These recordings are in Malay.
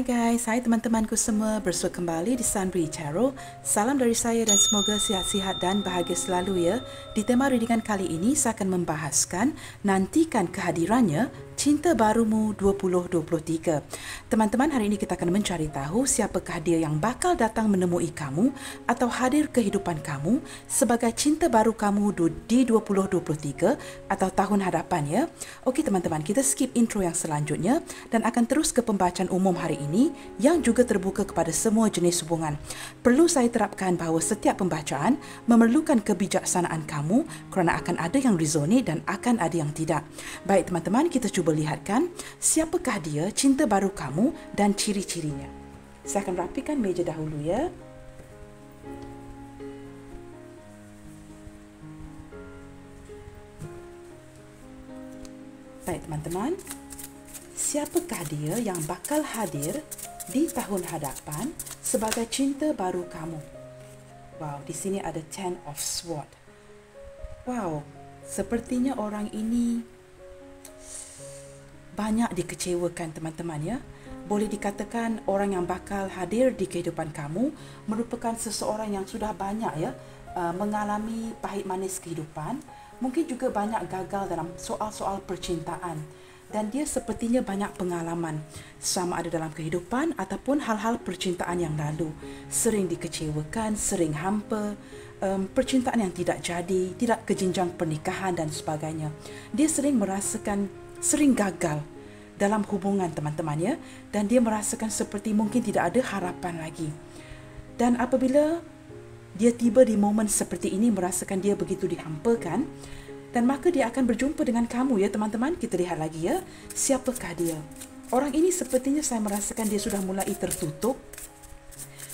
Hai guys, hai teman-temanku semua, bersua kembali di Sunbri Tarot. Salam dari saya dan semoga sihat-sihat dan bahagia selalu ya. Di tema readingan kali ini saya akan membahaskan nantikan kehadirannya Cinta Barumu 2023. Teman-teman, hari ini kita akan mencari tahu siapakah dia yang bakal datang menemui kamu atau hadir kehidupan kamu sebagai cinta baru kamu di 2023 atau tahun hadapan ya. Okey teman-teman, kita skip intro yang selanjutnya dan akan terus ke pembacaan umum hari ini yang juga terbuka kepada semua jenis hubungan. Perlu saya terapkan bahawa setiap pembacaan memerlukan kebijaksanaan kamu kerana akan ada yang resonate dan akan ada yang tidak. Baik teman-teman, kita cuba lihatkan siapakah dia cinta baru kamu dan ciri-cirinya. Saya akan rapikan meja dahulu ya. Baik teman-teman, siapakah dia yang bakal hadir di tahun hadapan sebagai cinta baru kamu? Wow, di sini ada Ten of Swords. Wow, sepertinya orang ini banyak dikecewakan teman-teman ya. Boleh dikatakan orang yang bakal hadir di kehidupan kamu merupakan seseorang yang sudah banyak ya mengalami pahit manis kehidupan. Mungkin juga banyak gagal dalam soal-soal percintaan. Dan dia sepertinya banyak pengalaman sama ada dalam kehidupan ataupun hal-hal percintaan yang lalu. Sering dikecewakan, sering hampa, percintaan yang tidak jadi, tidak ke jenjang pernikahan dan sebagainya. Dia sering merasakan sering gagal dalam hubungan teman-teman ya, dan dia merasakan seperti mungkin tidak ada harapan lagi. Dan apabila dia tiba di momen seperti ini, merasakan dia begitu dihampakan, dan maka dia akan berjumpa dengan kamu ya teman-teman. Kita lihat lagi ya, siapakah dia? Orang ini sepertinya saya merasakan dia sudah mulai tertutup,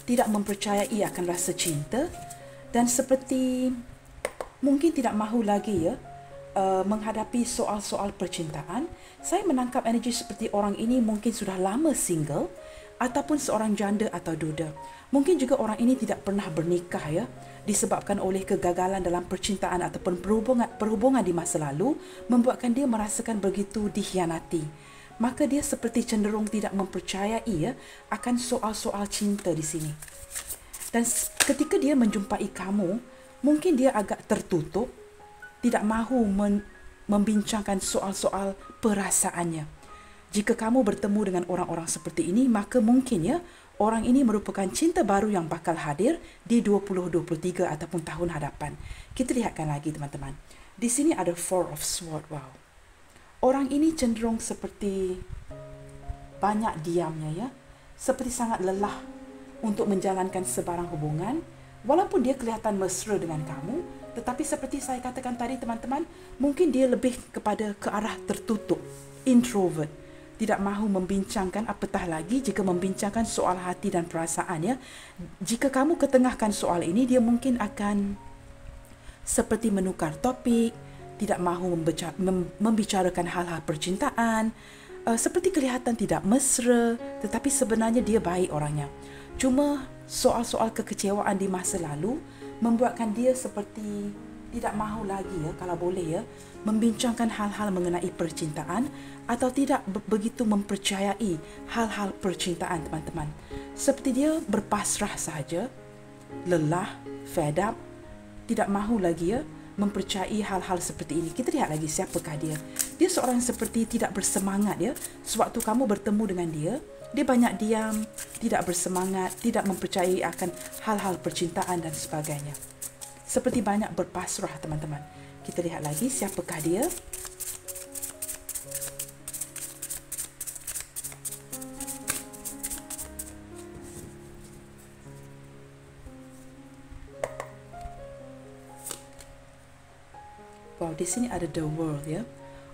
tidak mempercayai akan rasa cinta, dan seperti mungkin tidak mahu lagi ya menghadapi soal-soal percintaan. Saya menangkap energi seperti orang ini mungkin sudah lama single ataupun seorang janda atau duda. Mungkin juga orang ini tidak pernah bernikah ya, disebabkan oleh kegagalan dalam percintaan ataupun perhubungan di masa lalu membuatkan dia merasakan begitu dikhianati. Maka dia seperti cenderung tidak mempercayai ya akan soal-soal cinta di sini. Dan ketika dia menjumpai kamu, mungkin dia agak tertutup, tidak mahu membincangkan soal-soal perasaannya. Jika kamu bertemu dengan orang-orang seperti ini, maka mungkin ya orang ini merupakan cinta baru yang bakal hadir di 2023 ataupun tahun hadapan. Kita lihatkan lagi teman-teman. Di sini ada Four of Swords. Wow. Orang ini cenderung seperti banyak diamnya ya. Seperti sangat lelah untuk menjalankan sebarang hubungan. Walaupun dia kelihatan mesra dengan kamu, tetapi seperti saya katakan tadi teman-teman, mungkin dia lebih kepada ke arah tertutup, introvert. Tidak mahu membincangkan, apatah lagi jika membincangkan soal hati dan perasaan ya. Jika kamu ketengahkan soal ini, dia mungkin akan seperti menukar topik, tidak mahu membicarakan hal-hal percintaan, seperti kelihatan tidak mesra, tetapi sebenarnya dia baik orangnya. Cuma soal-soal kekecewaan di masa lalu membuatkan dia seperti tidak mahu lagi ya, kalau boleh ya, membincangkan hal-hal mengenai percintaan atau tidak begitu mempercayai hal-hal percintaan teman-teman. Seperti dia berpasrah saja, lelah, fed up, tidak mahu lagi ya mempercayai hal-hal seperti ini. Kita lihat lagi siapakah dia. Dia seorang seperti tidak bersemangat ya. Sewaktu kamu bertemu dengan dia, dia banyak diam, tidak bersemangat, tidak mempercayai akan hal-hal percintaan dan sebagainya. Seperti banyak berpasrah teman-teman. Kita lihat lagi siapakah dia. Wow, di sini ada The World ya.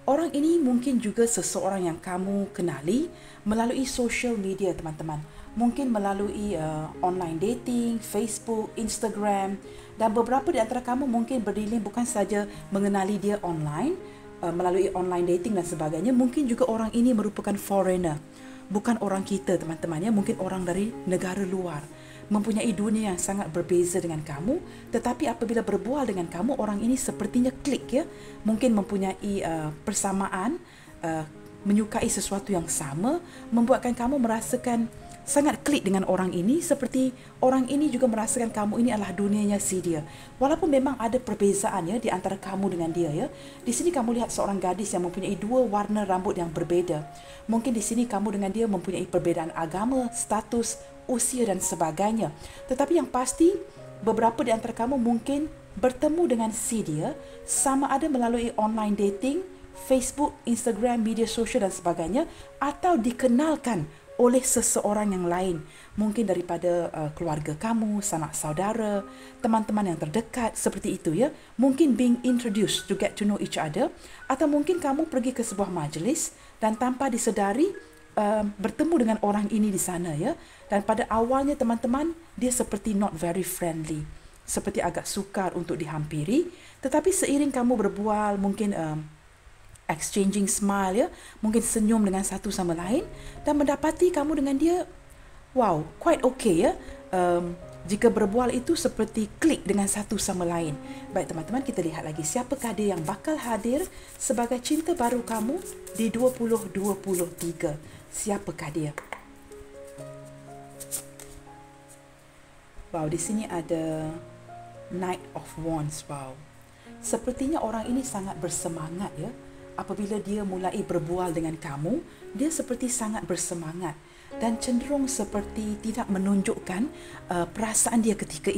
Orang ini mungkin juga seseorang yang kamu kenali melalui social media teman-teman. Mungkin melalui online dating, Facebook, Instagram, dan beberapa di antara kamu mungkin berdilih bukan saja mengenali dia online, melalui online dating dan sebagainya. Mungkin juga orang ini merupakan foreigner, bukan orang kita teman-teman ya, mungkin orang dari negara luar. Mempunyai dunia yang sangat berbeza dengan kamu, tetapi apabila berbual dengan kamu, orang ini sepertinya klik ya. Mungkin mempunyai persamaan, menyukai sesuatu yang sama, membuatkan kamu merasakan sangat klik dengan orang ini, seperti orang ini juga merasakan kamu ini adalah dunianya si dia. Walaupun memang ada perbezaan ya di antara kamu dengan dia ya. Di sini kamu lihat seorang gadis yang mempunyai dua warna rambut yang berbeza. Mungkin di sini kamu dengan dia mempunyai perbezaan agama, status, usia dan sebagainya. Tetapi yang pasti beberapa di antara kamu mungkin bertemu dengan si dia sama ada melalui online dating, Facebook, Instagram, media sosial dan sebagainya, atau dikenalkan oleh seseorang yang lain, mungkin daripada keluarga kamu, sanak saudara, teman-teman yang terdekat, seperti itu ya. Mungkin being introduced to get to know each other, atau mungkin kamu pergi ke sebuah majlis dan tanpa disedari bertemu dengan orang ini di sana ya. Dan pada awalnya teman-teman, dia seperti not very friendly, seperti agak sukar untuk dihampiri, tetapi seiring kamu berbual, mungkin exchanging smile ya, mungkin senyum dengan satu sama lain dan mendapati kamu dengan dia wow, quite okay ya. Jika berbual itu seperti klik dengan satu sama lain. Baik teman-teman, kita lihat lagi siapakah dia yang bakal hadir sebagai cinta baru kamu di 2023. Siapakah dia? Wow, di sini ada Knight of Wands. Wow, sepertinya orang ini sangat bersemangat ya. Apabila dia mulai berbual dengan kamu, dia seperti sangat bersemangat dan cenderung seperti tidak menunjukkan perasaan dia ketika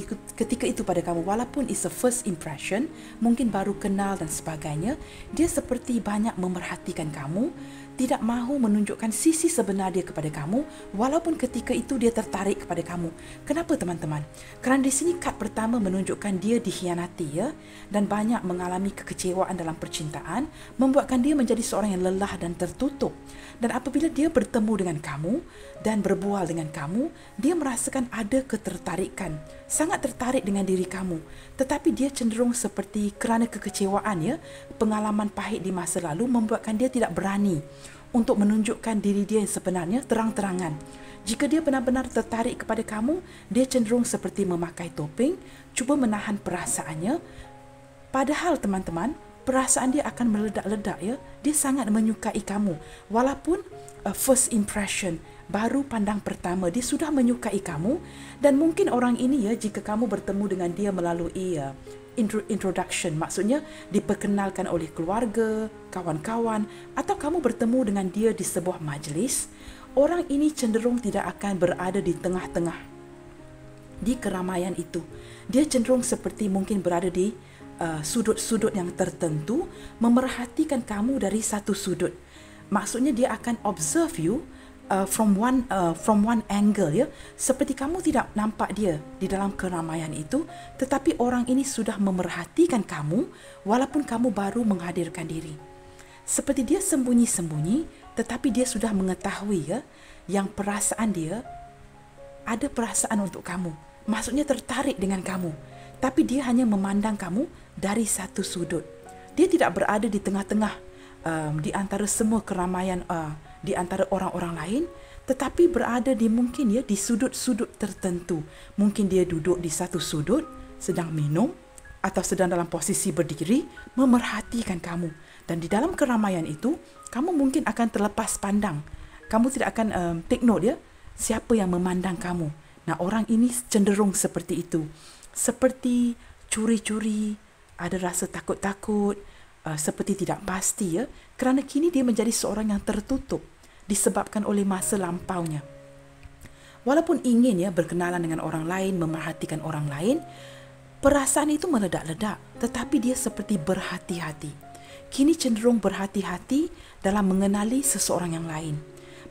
itu pada kamu. Walaupun it's a first impression, mungkin baru kenal dan sebagainya, dia seperti banyak memerhatikan kamu, tidak mahu menunjukkan sisi sebenar dia kepada kamu, walaupun ketika itu dia tertarik kepada kamu. Kenapa teman-teman? Kerana di sini kad pertama menunjukkan dia dikhianati ya, dan banyak mengalami kekecewaan dalam percintaan, membuatkan dia menjadi seorang yang lelah dan tertutup. Dan apabila dia bertemu dengan kamu dan berbual dengan kamu, dia merasakan ada ketertarikan, sangat tertarik dengan diri kamu. Tetapi dia cenderung seperti kerana kekecewaan ya, pengalaman pahit di masa lalu membuatkan dia tidak berani untuk menunjukkan diri dia yang sebenarnya terang-terangan. Jika dia benar-benar tertarik kepada kamu, dia cenderung seperti memakai topeng, cuba menahan perasaannya. Padahal teman-teman, perasaan dia akan meledak-ledak ya. Dia sangat menyukai kamu. Walaupun first impression, baru pandang pertama, dia sudah menyukai kamu. Dan mungkin orang ini ya, jika kamu bertemu dengan dia melalui introduction, maksudnya diperkenalkan oleh keluarga, kawan-kawan, atau kamu bertemu dengan dia di sebuah majlis, orang ini cenderung tidak akan berada di tengah-tengah di keramaian itu. Dia cenderung seperti mungkin berada di sudut-sudut yang tertentu, memerhatikan kamu dari satu sudut. Maksudnya dia akan observe you from one angle ya, seperti kamu tidak nampak dia di dalam keramaian itu, tetapi orang ini sudah memerhatikan kamu walaupun kamu baru menghadirkan diri. Seperti dia sembunyi-sembunyi, tetapi dia sudah mengetahui ya, yang perasaan dia ada perasaan untuk kamu. Maksudnya tertarik dengan kamu, tapi dia hanya memandang kamu dari satu sudut. Dia tidak berada di tengah-tengah di antara semua keramaian di antara orang-orang lain, tetapi berada di mungkin ya di sudut-sudut tertentu. Mungkin dia duduk di satu sudut sedang minum atau sedang dalam posisi berdiri memerhatikan kamu. Dan di dalam keramaian itu, kamu mungkin akan terlepas pandang. Kamu tidak akan take note ya siapa yang memandang kamu. Nah, orang ini cenderung seperti itu. Seperti curi-curi, ada rasa takut-takut, seperti tidak pasti ya, kerana kini dia menjadi seorang yang tertutup disebabkan oleh masa lampaunya. Walaupun ingin ya berkenalan dengan orang lain, memerhatikan orang lain, perasaan itu meledak-ledak, tetapi dia seperti berhati-hati. Kini cenderung berhati-hati dalam mengenali seseorang yang lain.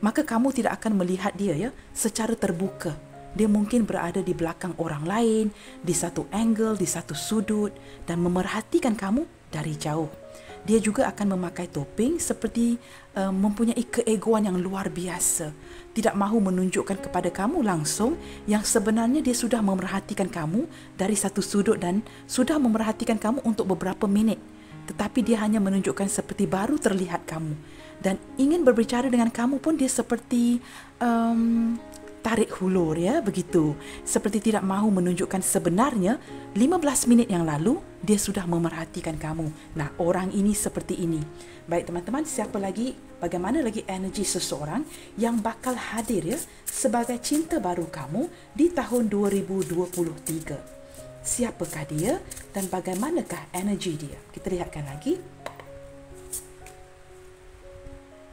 Maka kamu tidak akan melihat dia ya secara terbuka. Dia mungkin berada di belakang orang lain, di satu angle, di satu sudut, dan memerhatikan kamu dari jauh. Dia juga akan memakai topeng seperti mempunyai keegoan yang luar biasa. Tidak mahu menunjukkan kepada kamu langsung yang sebenarnya dia sudah memerhatikan kamu dari satu sudut dan sudah memerhatikan kamu untuk beberapa minit. Tetapi dia hanya menunjukkan seperti baru terlihat kamu. Dan ingin berbicara dengan kamu pun dia seperti tarik hulur ya, begitu. Seperti tidak mahu menunjukkan sebenarnya 15 minit yang lalu dia sudah memerhatikan kamu. Nah, orang ini seperti ini. Baik teman-teman, siapa lagi, bagaimana lagi energi seseorang yang bakal hadir ya sebagai cinta baru kamu di tahun 2023? Siapakah dia dan bagaimanakah energi dia? Kita lihatkan lagi.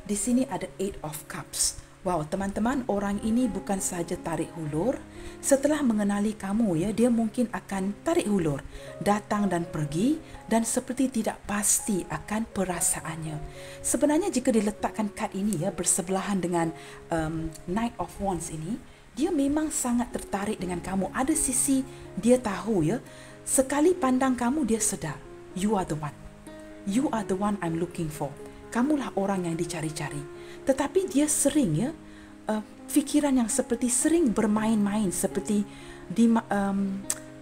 Di sini ada Eight of Cups. Wow, teman-teman, orang ini bukan sahaja tarik hulur. Setelah mengenali kamu ya, dia mungkin akan tarik hulur, datang dan pergi, dan seperti tidak pasti akan perasaannya. Sebenarnya jika diletakkan kad ini ya bersebelahan dengan Knight of Wands ini, dia memang sangat tertarik dengan kamu. Ada sisi dia tahu ya, sekali pandang kamu dia sedar, you are the one. You are the one I'm looking for. Kamulah orang yang dicari-cari. Tetapi dia sering ya, fikiran yang seperti sering bermain-main, seperti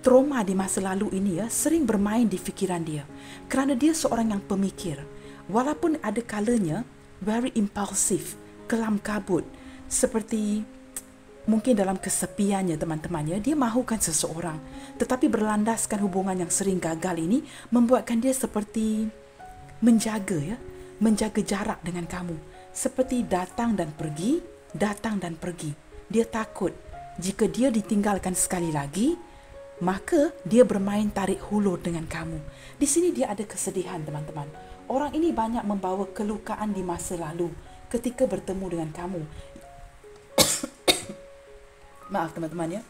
trauma di masa lalu ini ya, sering bermain di fikiran dia. Kerana dia seorang yang pemikir. Walaupun ada kalanya very impulsive, kelam kabut, seperti mungkin dalam kesepiannya teman-temannya, dia mahukan seseorang. Tetapi berlandaskan hubungan yang sering gagal ini membuatkan dia seperti menjaga jarak dengan kamu. Seperti datang dan pergi, datang dan pergi. Dia takut jika dia ditinggalkan sekali lagi, maka dia bermain tarik hulur dengan kamu. Di sini dia ada kesedihan teman-teman. Orang ini banyak membawa kelukaan di masa lalu ketika bertemu dengan kamu. Maaf teman-teman ya.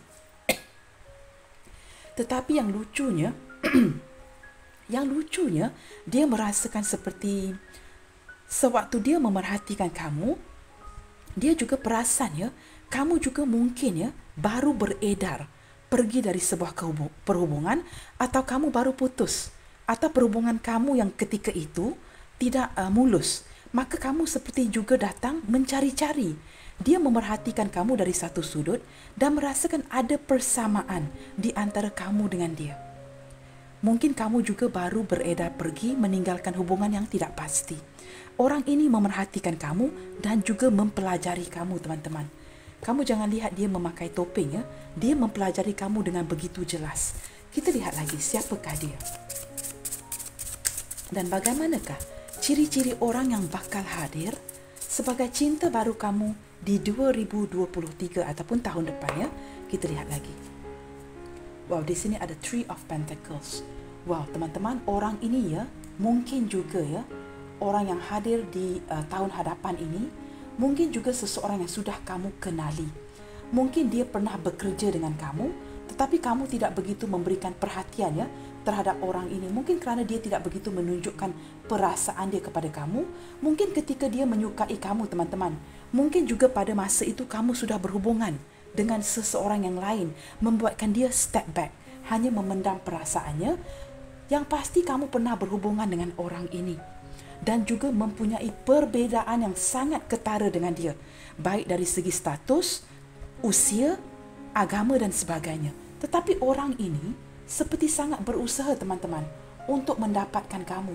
Tetapi yang lucunya, dia merasakan seperti sewaktu dia memerhatikan kamu, dia juga perasan ya, kamu juga mungkin ya baru beredar, pergi dari sebuah perhubungan, atau kamu baru putus, atau perhubungan kamu yang ketika itu tidak mulus. Maka kamu seperti juga datang mencari-cari. Dia memerhatikan kamu dari satu sudut dan merasakan ada persamaan di antara kamu dengan dia. Mungkin kamu juga baru beredar pergi meninggalkan hubungan yang tidak pasti. Orang ini memerhatikan kamu dan juga mempelajari kamu teman-teman. Kamu jangan lihat dia memakai topeng ya. Dia mempelajari kamu dengan begitu jelas. Kita lihat lagi siapakah dia. Dan bagaimanakah ciri-ciri orang yang bakal hadir sebagai cinta baru kamu di 2023 ataupun tahun depan ya. Kita lihat lagi. Wow, di sini ada Three of Pentacles. Wow, teman-teman, orang ini ya mungkin juga ya orang yang hadir di tahun hadapan ini, mungkin juga seseorang yang sudah kamu kenali. Mungkin dia pernah bekerja dengan kamu, tetapi kamu tidak begitu memberikan perhatian ya terhadap orang ini. Mungkin kerana dia tidak begitu menunjukkan perasaan dia kepada kamu. Mungkin ketika dia menyukai kamu teman-teman, mungkin juga pada masa itu kamu sudah berhubungan dengan seseorang yang lain, membuatkan dia step back, hanya memendam perasaannya. Yang pasti kamu pernah berhubungan dengan orang ini dan juga mempunyai perbezaan yang sangat ketara dengan dia, baik dari segi status, usia, agama dan sebagainya. Tetapi orang ini seperti sangat berusaha teman-teman untuk mendapatkan kamu.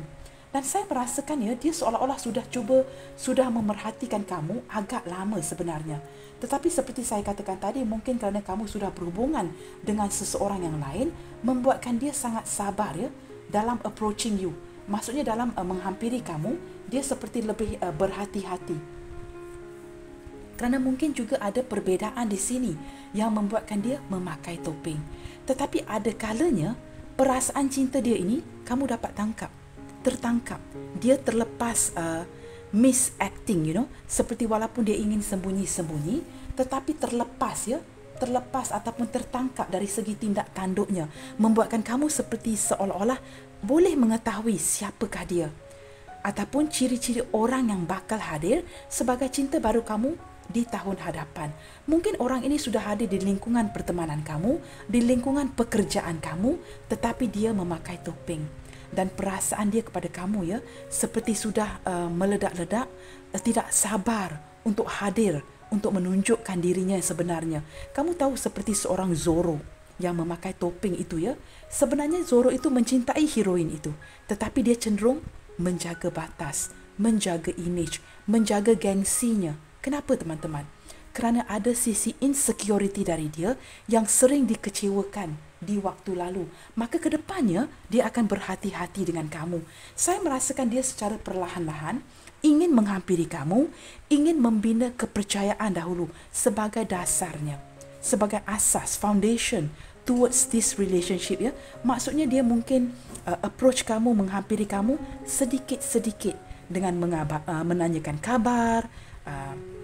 Dan saya merasakan ya, dia seolah-olah sudah memerhatikan kamu agak lama sebenarnya. Tetapi seperti saya katakan tadi, mungkin kerana kamu sudah berhubungan dengan seseorang yang lain, membuatkan dia sangat sabar ya dalam approaching you. Maksudnya dalam menghampiri kamu, dia seperti lebih berhati-hati. Kerana mungkin juga ada perbezaan di sini yang membuatkan dia memakai topeng. Tetapi ada kalanya perasaan cinta dia ini kamu dapat tertangkap. Dia terlepas misacting, seperti walaupun dia ingin sembunyi-sembunyi, tetapi terlepas ataupun tertangkap dari segi tindak tanduknya, membuatkan kamu seperti seolah-olah boleh mengetahui siapakah dia ataupun ciri-ciri orang yang bakal hadir sebagai cinta baru kamu di tahun hadapan. Mungkin orang ini sudah hadir di lingkungan pertemanan kamu, di lingkungan pekerjaan kamu, tetapi dia memakai topeng. Dan perasaan dia kepada kamu ya seperti sudah meledak-ledak, tidak sabar untuk hadir, untuk menunjukkan dirinya yang sebenarnya. Kamu tahu seperti seorang Zorro yang memakai topeng itu ya. Sebenarnya Zorro itu mencintai heroin itu, tetapi dia cenderung menjaga batas, menjaga image, menjaga gengsinya. Kenapa teman-teman? kerana ada sisi insecurity dari dia yang sering dikecewakan di waktu lalu. Maka kedepannya dia akan berhati-hati dengan kamu. Saya merasakan dia secara perlahan-lahan ingin menghampiri kamu, ingin membina kepercayaan dahulu sebagai dasarnya, sebagai asas, foundation towards this relationship, ya. Maksudnya dia mungkin approach kamu, menghampiri kamu sedikit-sedikit dengan menanyakan kabar,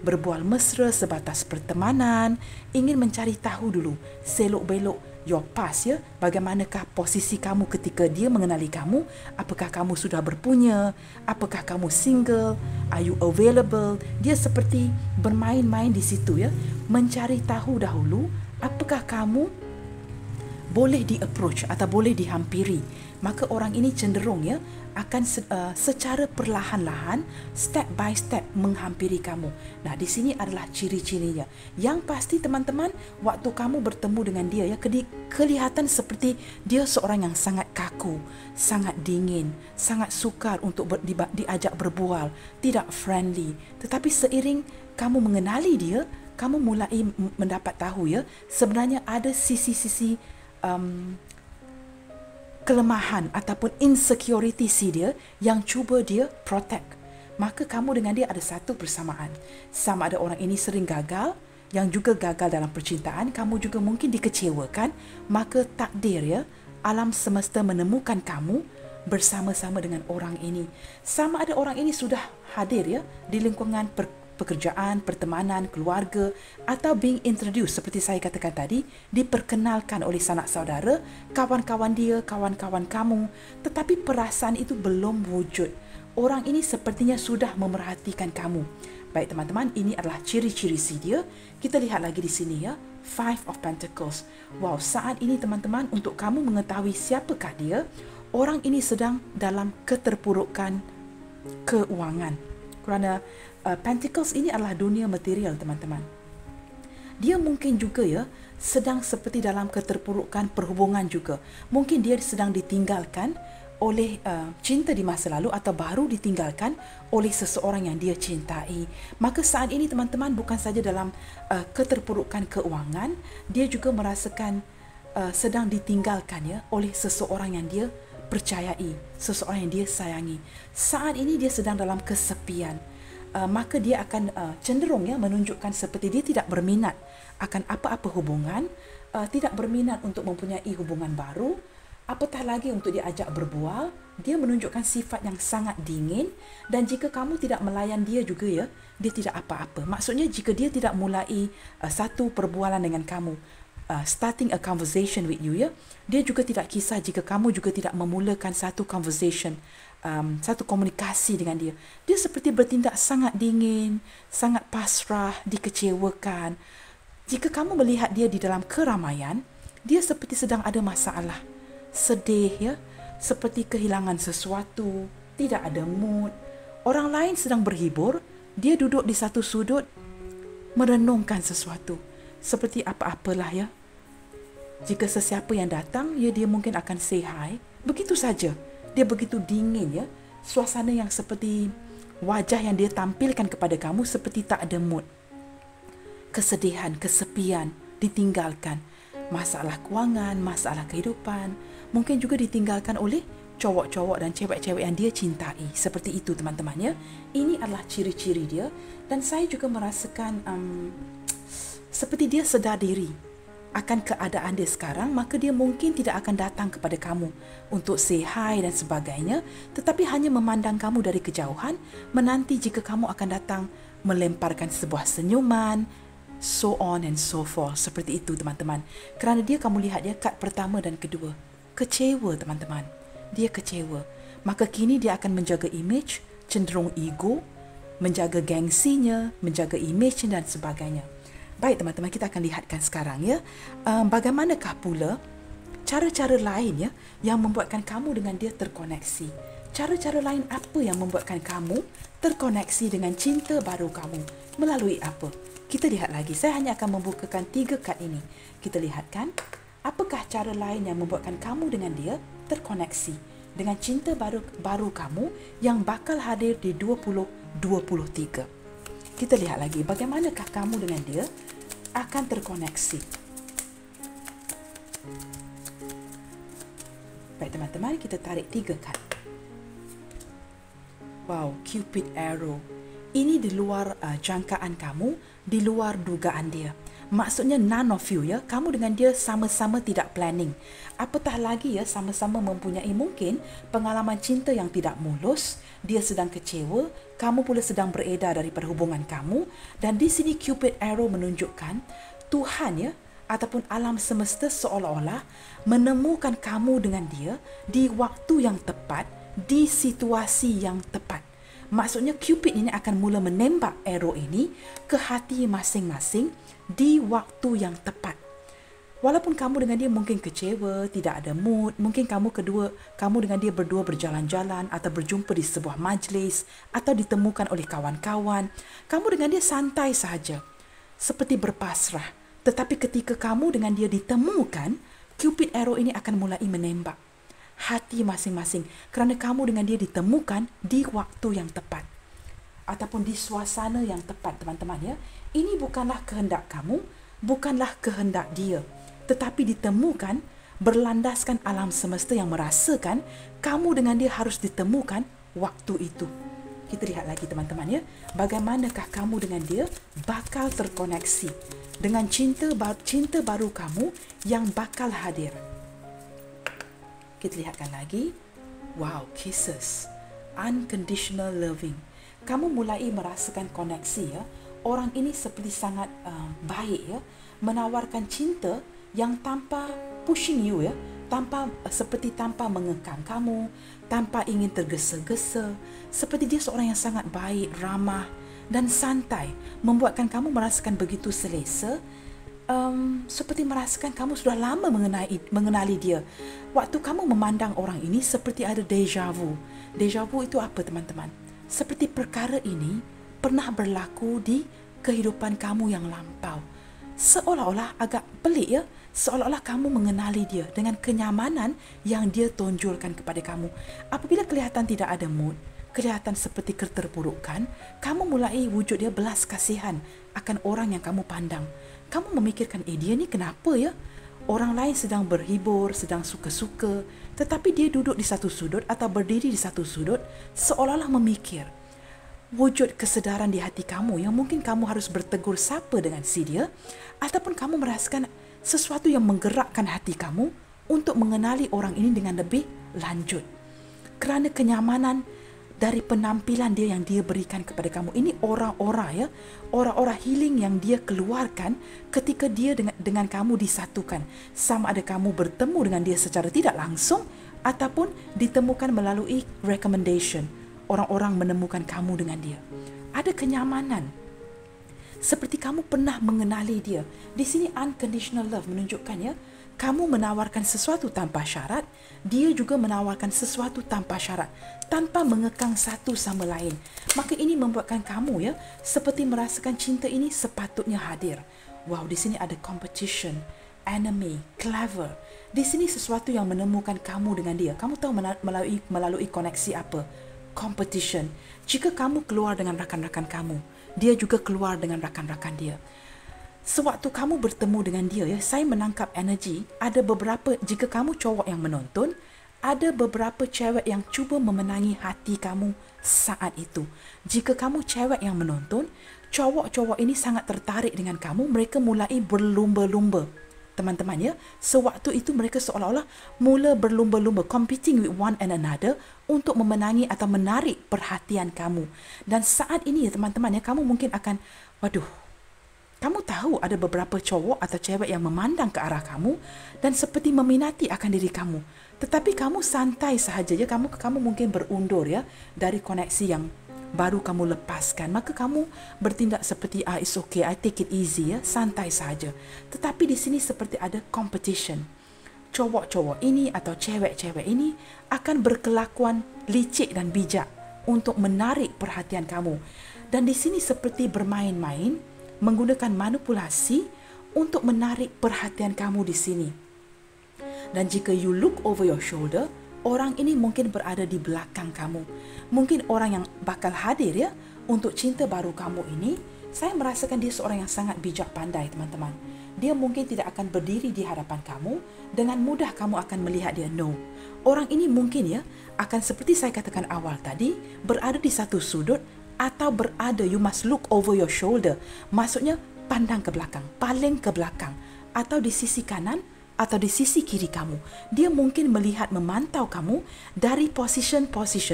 berbual mesra sebatas pertemanan, ingin mencari tahu dulu selok-belok your past, ya. Bagaimanakah posisi kamu ketika dia mengenali kamu? Apakah kamu sudah berpunya? Apakah kamu single? Are you available? Dia seperti bermain-main di situ, ya. Mencari tahu dahulu apakah kamu boleh di-approach atau boleh dihampiri. Maka orang ini cenderung, ya, akan secara perlahan-lahan, step by step menghampiri kamu. Nah, di sini adalah ciri-cirinya. Yang pasti teman-teman, waktu kamu bertemu dengan dia, ya, kelihatan seperti dia seorang yang sangat kaku, sangat dingin, sangat sukar untuk diajak berbual, tidak friendly. Tetapi seiring kamu mengenali dia, kamu mulai mendapat tahu, ya, sebenarnya ada sisi-sisi kelemahan ataupun insecurity dia yang cuba dia protect. Maka kamu dengan dia ada satu persamaan. Sama ada orang ini sering gagal, yang juga gagal dalam percintaan, kamu juga mungkin dikecewakan, maka takdir, ya, alam semesta menemukan kamu bersama-sama dengan orang ini. Sama ada orang ini sudah hadir, ya, di lingkungan pekerjaan, pertemanan, keluarga, atau being introduced, seperti saya katakan tadi, diperkenalkan oleh sanak saudara, kawan-kawan dia, kawan-kawan kamu, tetapi perasaan itu belum wujud. Orang ini sepertinya sudah memerhatikan kamu. Baik teman-teman, ini adalah ciri-ciri si dia. Kita lihat lagi di sini, ya, Five of Pentacles. Wow, saat ini teman-teman, untuk kamu mengetahui siapakah dia, orang ini sedang dalam keterpurukan keuangan. Kerana Pentacles ini adalah dunia material, teman-teman. Dia mungkin juga, ya, sedang seperti dalam keterpurukan perhubungan juga. Mungkin dia sedang ditinggalkan oleh cinta di masa lalu atau baru ditinggalkan oleh seseorang yang dia cintai. Maka saat ini teman-teman bukan saja dalam keterpurukan keuangan, dia juga merasakan sedang ditinggalkan, ya, oleh seseorang yang dia percayai, seseorang yang dia sayangi. Saat ini dia sedang dalam kesepian. Maka dia akan cenderung, ya, menunjukkan seperti dia tidak berminat akan apa-apa hubungan, tidak berminat untuk mempunyai hubungan baru, apatah lagi untuk diajak berbual. Dia menunjukkan sifat yang sangat dingin, dan jika kamu tidak melayan dia juga, ya, dia tidak apa-apa. Maksudnya jika dia tidak mulai satu perbualan dengan kamu, starting a conversation with you, ya, dia juga tidak kisah jika kamu juga tidak memulakan satu conversation, satu komunikasi dengan dia. Dia seperti bertindak sangat dingin, sangat pasrah, dikecewakan. Jika kamu melihat dia di dalam keramaian, dia seperti sedang ada masalah, sedih, ya, seperti kehilangan sesuatu, tidak ada mood. Orang lain sedang berhibur, dia duduk di satu sudut merenungkan sesuatu, seperti apa-apalah, ya. Jika sesiapa yang datang, ya, dia mungkin akan say hi, begitu saja. Dia begitu dingin, ya. Suasana yang seperti wajah yang dia tampilkan kepada kamu seperti tak ada mood. Kesedihan, kesepian, ditinggalkan. Masalah kewangan, masalah kehidupan. Mungkin juga ditinggalkan oleh cowok-cowok dan cewek-cewek yang dia cintai. Seperti itu teman-teman, ya. Ini adalah ciri-ciri dia. Dan saya juga merasakan seperti dia sedar diri akan keadaan dia sekarang, maka dia mungkin tidak akan datang kepada kamu untuk say hi dan sebagainya, tetapi hanya memandang kamu dari kejauhan, menanti jika kamu akan datang, melemparkan sebuah senyuman, so on and so forth. Seperti itu teman-teman. Kerana dia, kamu lihat dia, kad pertama dan kedua, kecewa teman-teman. Dia kecewa. Maka kini dia akan menjaga image, cenderung ego, menjaga gengsinya, menjaga image dan sebagainya. Baik teman-teman, kita akan lihatkan sekarang, ya, bagaimanakah pula cara-cara lain, ya, yang membuatkan kamu dengan dia terkoneksi. Cara-cara lain apa yang membuatkan kamu terkoneksi dengan cinta baru kamu? Melalui apa? Kita lihat lagi. Saya hanya akan membukakan 3 kad ini. Kita lihatkan apakah cara lain yang membuatkan kamu dengan dia terkoneksi dengan cinta baru kamu yang bakal hadir di 2023. kita lihat lagi bagaimanakah kamu dengan dia akan terkoneksi. Baik teman-teman, kita tarik 3 kad. Wow, Cupid Arrow. Ini di luar jangkaan kamu, di luar dugaan dia. Maksudnya none of you ya, kamu dengan dia sama-sama tidak planning. Apatah lagi ya, sama-sama mempunyai mungkin pengalaman cinta yang tidak mulus, dia sedang kecewa, kamu pula sedang beredar daripada hubungan kamu, dan di sini Cupid Arrow menunjukkan Tuhan ya, ataupun alam semesta seolah-olah menemukan kamu dengan dia di waktu yang tepat, di situasi yang tepat. Maksudnya Cupid ini akan mula menembak arrow ini ke hati masing-masing di waktu yang tepat. Walaupun kamu dengan dia mungkin kecewa, tidak ada mood, mungkin kamu dengan dia berdua berjalan-jalan atau berjumpa di sebuah majlis atau ditemukan oleh kawan-kawan, kamu dengan dia santai sahaja, seperti berpasrah. Tetapi ketika kamu dengan dia ditemukan, Cupid arrow ini akan mulai menembak hati masing-masing kerana kamu dengan dia ditemukan di waktu yang tepat ataupun di suasana yang tepat, teman-teman ya. Ini bukanlah kehendak kamu, bukanlah kehendak dia, tetapi ditemukan berlandaskan alam semesta yang merasakan kamu dengan dia harus ditemukan waktu itu. Kita lihat lagi teman-teman ya, bagaimanakah kamu dengan dia bakal terkoneksi dengan cinta baru kamu yang bakal hadir. Kita lihatkan lagi. Wow, kisses. Unconditional loving. Kamu mulai merasakan koneksi ya. Orang ini seperti sangat baik ya. Menawarkan cinta yang tanpa pushing you ya. Seperti tanpa mengekang kamu. Tanpa ingin tergesa-gesa. Seperti dia seorang yang sangat baik, ramah dan santai. Membuatkan kamu merasakan begitu selesa. Seperti merasakan kamu sudah lama mengenali dia. Waktu kamu memandang orang ini seperti ada deja vu. Deja vu itu apa teman-teman? Seperti perkara ini pernah berlaku di kehidupan kamu yang lampau. Seolah-olah agak pelik ya. Seolah-olah kamu mengenali dia dengan kenyamanan yang dia tonjolkan kepada kamu. Apabila kelihatan tidak ada mood, kelihatan seperti keterpurukan, kamu mulai wujud dia belas kasihan akan orang yang kamu pandang. Kamu memikirkan, dia ni kenapa ya? Orang lain sedang berhibur, sedang suka-suka, tetapi dia duduk di satu sudut atau berdiri di satu sudut, seolah-olah memikir. Wujud kesedaran di hati kamu yang mungkin kamu harus bertegur sapa dengan si dia, ataupun kamu merasakan sesuatu yang menggerakkan hati kamu untuk mengenali orang ini dengan lebih lanjut. Kerana kenyamanan dari penampilan dia yang dia berikan kepada kamu. Ini aura-aura ya. Aura-aura healing yang dia keluarkan ketika dia dengan kamu disatukan. Sama ada kamu bertemu dengan dia secara tidak langsung ataupun ditemukan melalui recommendation. Orang-orang menemukan kamu dengan dia. Ada kenyamanan. Seperti kamu pernah mengenali dia. Di sini unconditional love menunjukkan ya, kamu menawarkan sesuatu tanpa syarat, dia juga menawarkan sesuatu tanpa syarat, tanpa mengekang satu sama lain. Maka ini membuatkan kamu ya, seperti merasakan cinta ini sepatutnya hadir. Wow, di sini ada competition, enemy, clever. Di sini sesuatu yang menemukan kamu dengan dia. Kamu tahu melalui koneksi apa? Competition. Jika kamu keluar dengan rakan-rakan kamu, dia juga keluar dengan rakan-rakan dia. Sewaktu kamu bertemu dengan dia ya, saya menangkap energi. Ada beberapa, jika kamu cowok yang menonton, ada beberapa cewek yang cuba memenangi hati kamu saat itu. Jika kamu cewek yang menonton, cowok-cowok ini sangat tertarik dengan kamu. Mereka mulai berlumba-lumba. Teman-teman ya, sewaktu itu mereka seolah-olah mula berlumba-lumba, competing with one and another untuk memenangi atau menarik perhatian kamu. Dan saat ini ya teman-teman ya, kamu mungkin akan, waduh, kamu tahu ada beberapa cowok atau cewek yang memandang ke arah kamu dan seperti meminati akan diri kamu. Tetapi kamu santai sahaja ya, kamu mungkin berundur ya dari koneksi yang baru kamu lepaskan. Maka kamu bertindak seperti it's okay, I take it easy ya, santai sahaja. Tetapi di sini seperti ada competition. Cowok-cowok ini atau cewek-cewek ini akan berkelakuan licik dan bijak untuk menarik perhatian kamu. Dan di sini seperti bermain-main, menggunakan manipulasi untuk menarik perhatian kamu di sini. Dan jika you look over your shoulder, orang ini mungkin berada di belakang kamu. Mungkin orang yang bakal hadir ya, Untuk cinta baru kamu ini, saya merasakan dia seorang yang sangat bijak pandai, teman-teman. Dia mungkin tidak akan berdiri di hadapan kamu, dengan mudah kamu akan melihat dia. No. Orang ini mungkin akan seperti saya katakan awal tadi, berada di satu sudut atau berada, you must look over your shoulder. Maksudnya pandang ke belakang, paling ke belakang, atau di sisi kanan atau di sisi kiri kamu. Dia mungkin melihat, memantau kamu dari position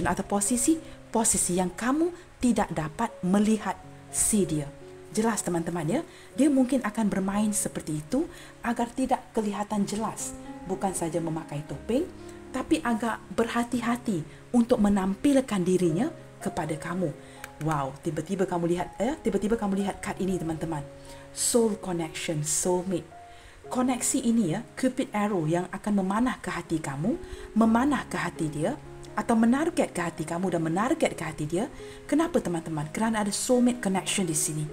atau posisi yang kamu tidak dapat melihat dia. Jelas teman-teman dia mungkin akan bermain seperti itu agar tidak kelihatan jelas. Bukan saja memakai topeng, tapi agak berhati-hati untuk menampilkan dirinya kepada kamu. Wow, tiba-tiba kamu lihat kad ini, teman-teman. Soul connection, soulmate. Koneksi ini Cupid arrow yang akan memanah ke hati kamu, memanah ke hati dia, atau menarget ke hati kamu dan menarget ke hati dia. Kenapa, teman-teman? Kerana ada soulmate connection di sini.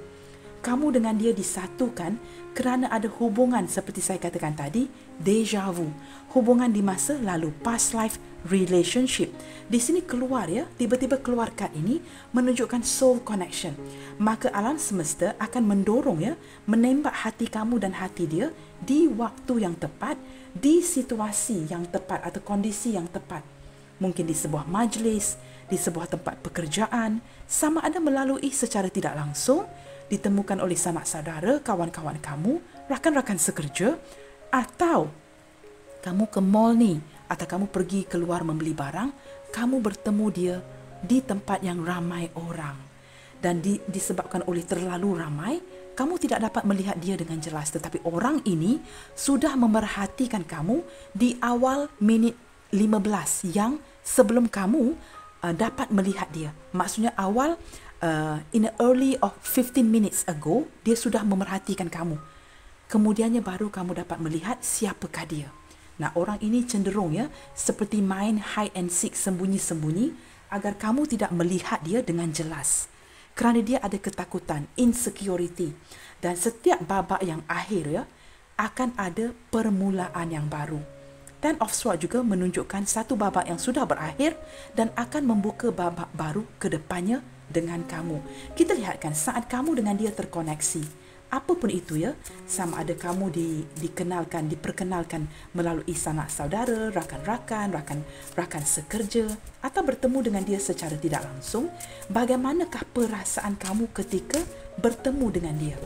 Kamu dengan dia disatukan kerana ada hubungan seperti saya katakan tadi, deja vu, hubungan di masa lalu, past life relationship. Di sini keluar tiba-tiba keluar kad ini menunjukkan soul connection. Maka alam semesta akan mendorong menembak hati kamu dan hati dia di waktu yang tepat, di situasi yang tepat atau kondisi yang tepat. Mungkin di sebuah majlis, di sebuah tempat pekerjaan, sama ada melalui secara tidak langsung, ditemukan oleh sanak saudara, kawan-kawan kamu, rakan-rakan sekerja, atau kamu ke mall ni, atau kamu pergi keluar membeli barang, kamu bertemu dia di tempat yang ramai orang. Dan disebabkan oleh terlalu ramai, kamu tidak dapat melihat dia dengan jelas. Tetapi orang ini sudah memerhatikan kamu di awal minit 15 yang sebelum kamu dapat melihat dia. Maksudnya awal in the early of 15 minutes ago, dia sudah memerhatikan kamu. Kemudiannya baru kamu dapat melihat siapakah dia. Nah, orang ini cenderung seperti main hide and seek, sembunyi-sembunyi agar kamu tidak melihat dia dengan jelas. Kerana dia ada ketakutan, insecurity. Dan setiap babak yang akhir akan ada permulaan yang baru. Ten of Swords juga menunjukkan satu babak yang sudah berakhir dan akan membuka babak baru ke depannya dengan kamu. Kita lihatkan saat kamu dengan dia terkoneksi, apapun itu sama ada kamu diperkenalkan melalui sanak saudara, rakan sekerja, atau bertemu dengan dia secara tidak langsung, bagaimanakah perasaan kamu ketika bertemu dengan dia?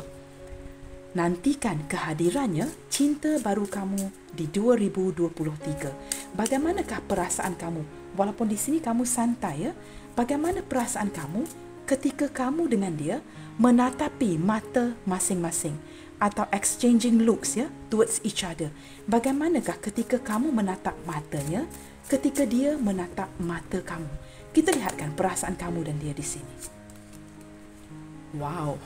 Nantikan kehadirannya, cinta baru kamu di 2023. Bagaimanakah perasaan kamu? Walaupun di sini kamu santai bagaimana perasaan kamu ketika kamu dengan dia menatapi mata masing-masing atau exchanging looks towards each other? Bagaimanakah ketika kamu menatap matanya, ketika dia menatap mata kamu? Kita lihatkan perasaan kamu dan dia di sini. Wow,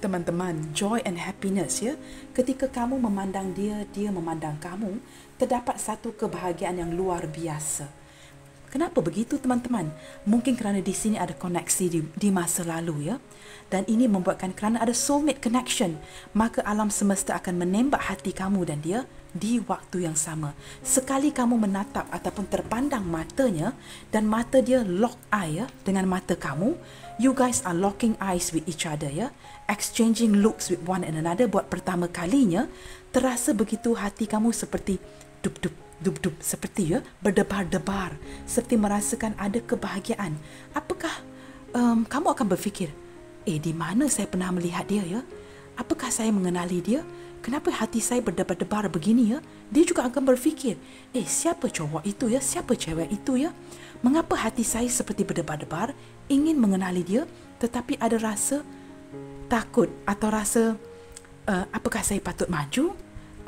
teman-teman, joy and happiness ketika kamu memandang dia, dia memandang kamu, terdapat satu kebahagiaan yang luar biasa. Kenapa begitu, teman-teman? Mungkin kerana di sini ada koneksi di masa lalu dan ini membuatkan kerana ada soulmate connection, maka alam semesta akan menembak hati kamu dan dia di waktu yang sama. Sekali kamu menatap ataupun terpandang matanya dan mata dia lock eye dengan mata kamu, you guys are locking eyes with each other exchanging looks with one another. Buat pertama kalinya terasa begitu hati kamu seperti dup-dup dup-dup, seperti berdebar-debar, seperti merasakan ada kebahagiaan. Apakah kamu akan berfikir, di mana saya pernah melihat dia Apakah saya mengenali dia? Kenapa hati saya berdebar-debar begini Dia juga akan berfikir, siapa cowok itu siapa cewek itu Mengapa hati saya seperti berdebar-debar, ingin mengenali dia, tetapi ada rasa takut atau rasa apakah saya patut maju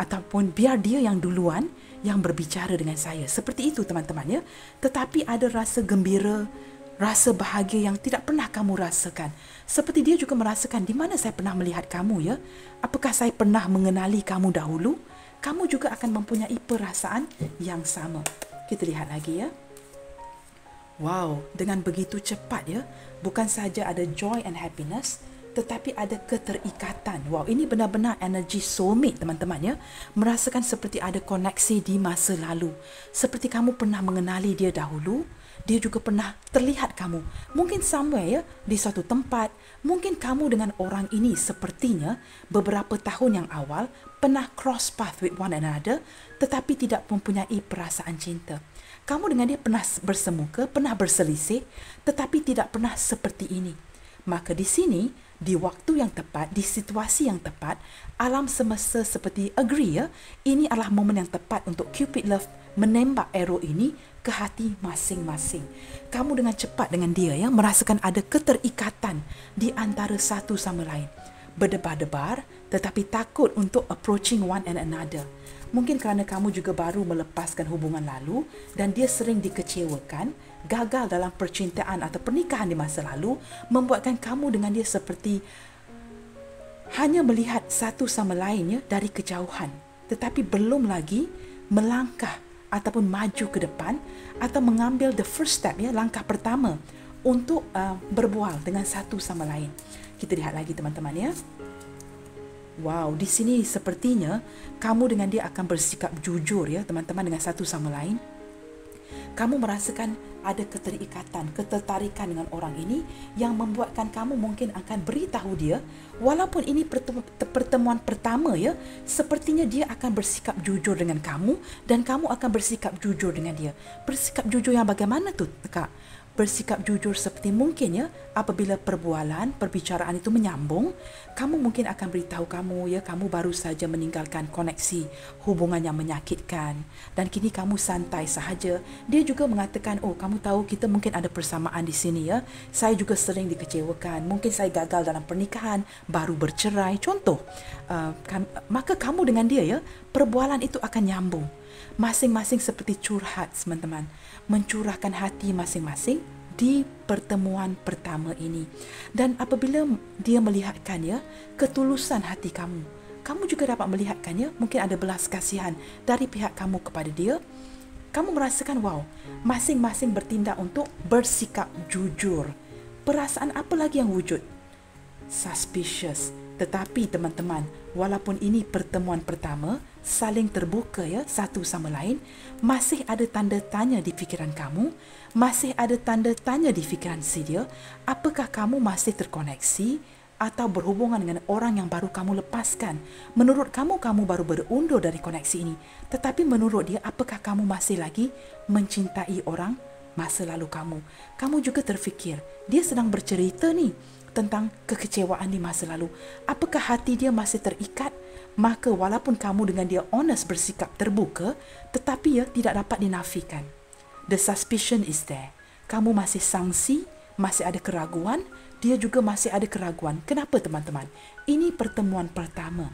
ataupun biar dia yang duluan yang berbicara dengan saya. Seperti itu, teman-teman Tetapi ada rasa gembira, rasa bahagia yang tidak pernah kamu rasakan. Seperti dia juga merasakan, di mana saya pernah melihat kamu Apakah saya pernah mengenali kamu dahulu? Kamu juga akan mempunyai perasaan yang sama. Kita lihat lagi Wow, dengan begitu cepat bukan saja ada joy and happiness, tetapi ada keterikatan. Wow, ini benar-benar energi soulmate, teman-teman Merasakan seperti ada koneksi di masa lalu. Seperti kamu pernah mengenali dia dahulu dia juga pernah terlihat kamu. Mungkin somewhere ya, di suatu tempat, mungkin kamu dengan orang ini sepertinya beberapa tahun yang awal pernah cross path with one another, tetapi tidak mempunyai perasaan cinta. Kamu dengan dia pernah bersemuka, pernah berselisih, tetapi tidak pernah seperti ini. Maka di sini, di waktu yang tepat, di situasi yang tepat, alam semesta seperti agree ya, ini adalah momen yang tepat untuk Cupid Love menembak arrow ini ke hati masing-masing. Kamu dengan cepat dengan dia ya, merasakan ada keterikatan di antara satu sama lain. Berdebar-debar tetapi takut untuk approaching one and another. Mungkin kerana kamu juga baru melepaskan hubungan lalu dan dia sering dikecewakan, gagal dalam percintaan atau pernikahan di masa lalu, membuatkan kamu dengan dia seperti hanya melihat satu sama lainnya dari kejauhan, tetapi belum lagi melangkah ataupun maju ke depan atau mengambil the first step ya, langkah pertama untuk berbual dengan satu sama lain. Kita lihat lagi teman-teman ya. Wow, di sini sepertinya kamu dengan dia akan bersikap jujur ya teman-teman dengan satu sama lain. Kamu merasakan ada keterikatan, ketertarikan dengan orang ini yang membuatkan kamu mungkin akan beritahu dia, walaupun ini pertemuan pertama ya, sepertinya dia akan bersikap jujur dengan kamu dan kamu akan bersikap jujur dengan dia. Bersikap jujur yang bagaimana tu, Kak? Bersikap jujur seperti mungkin ya, apabila perbicaraan itu menyambung, kamu mungkin akan beritahu kamu ya, kamu baru saja meninggalkan koneksi hubungan yang menyakitkan dan kini kamu santai sahaja. Dia juga mengatakan, oh kamu tahu kita mungkin ada persamaan di sini ya, saya juga sering dikecewakan, mungkin saya gagal dalam pernikahan, baru bercerai, contoh. Maka kamu dengan dia ya, perbualan itu akan nyambung. Masing-masing seperti curhat teman-teman, mencurahkan hati masing-masing di pertemuan pertama ini. Dan apabila dia melihatkan ya, ketulusan hati kamu, kamu juga dapat melihatkan ya, mungkin ada belas kasihan dari pihak kamu kepada dia. Kamu merasakan wow, masing-masing bertindak untuk bersikap jujur. Perasaan apa lagi yang wujud? Suspicious. Tetapi teman-teman, walaupun ini pertemuan pertama, saling terbuka ya satu sama lain, masih ada tanda tanya di fikiran kamu, masih ada tanda tanya di fikiran si dia, apakah kamu masih terkoneksi atau berhubungan dengan orang yang baru kamu lepaskan. Menurut kamu, kamu baru berundur dari koneksi ini, tetapi menurut dia, apakah kamu masih lagi mencintai orang masa lalu kamu? Kamu juga terfikir, dia sedang bercerita nih tentang kekecewaan di masa lalu. Apakah hati dia masih terikat? Maka walaupun kamu dengan dia honest, bersikap terbuka, tetapi ya tidak dapat dinafikan. The suspicion is there. Kamu masih sangsi, masih ada keraguan, dia juga masih ada keraguan. Kenapa teman-teman? Ini pertemuan pertama.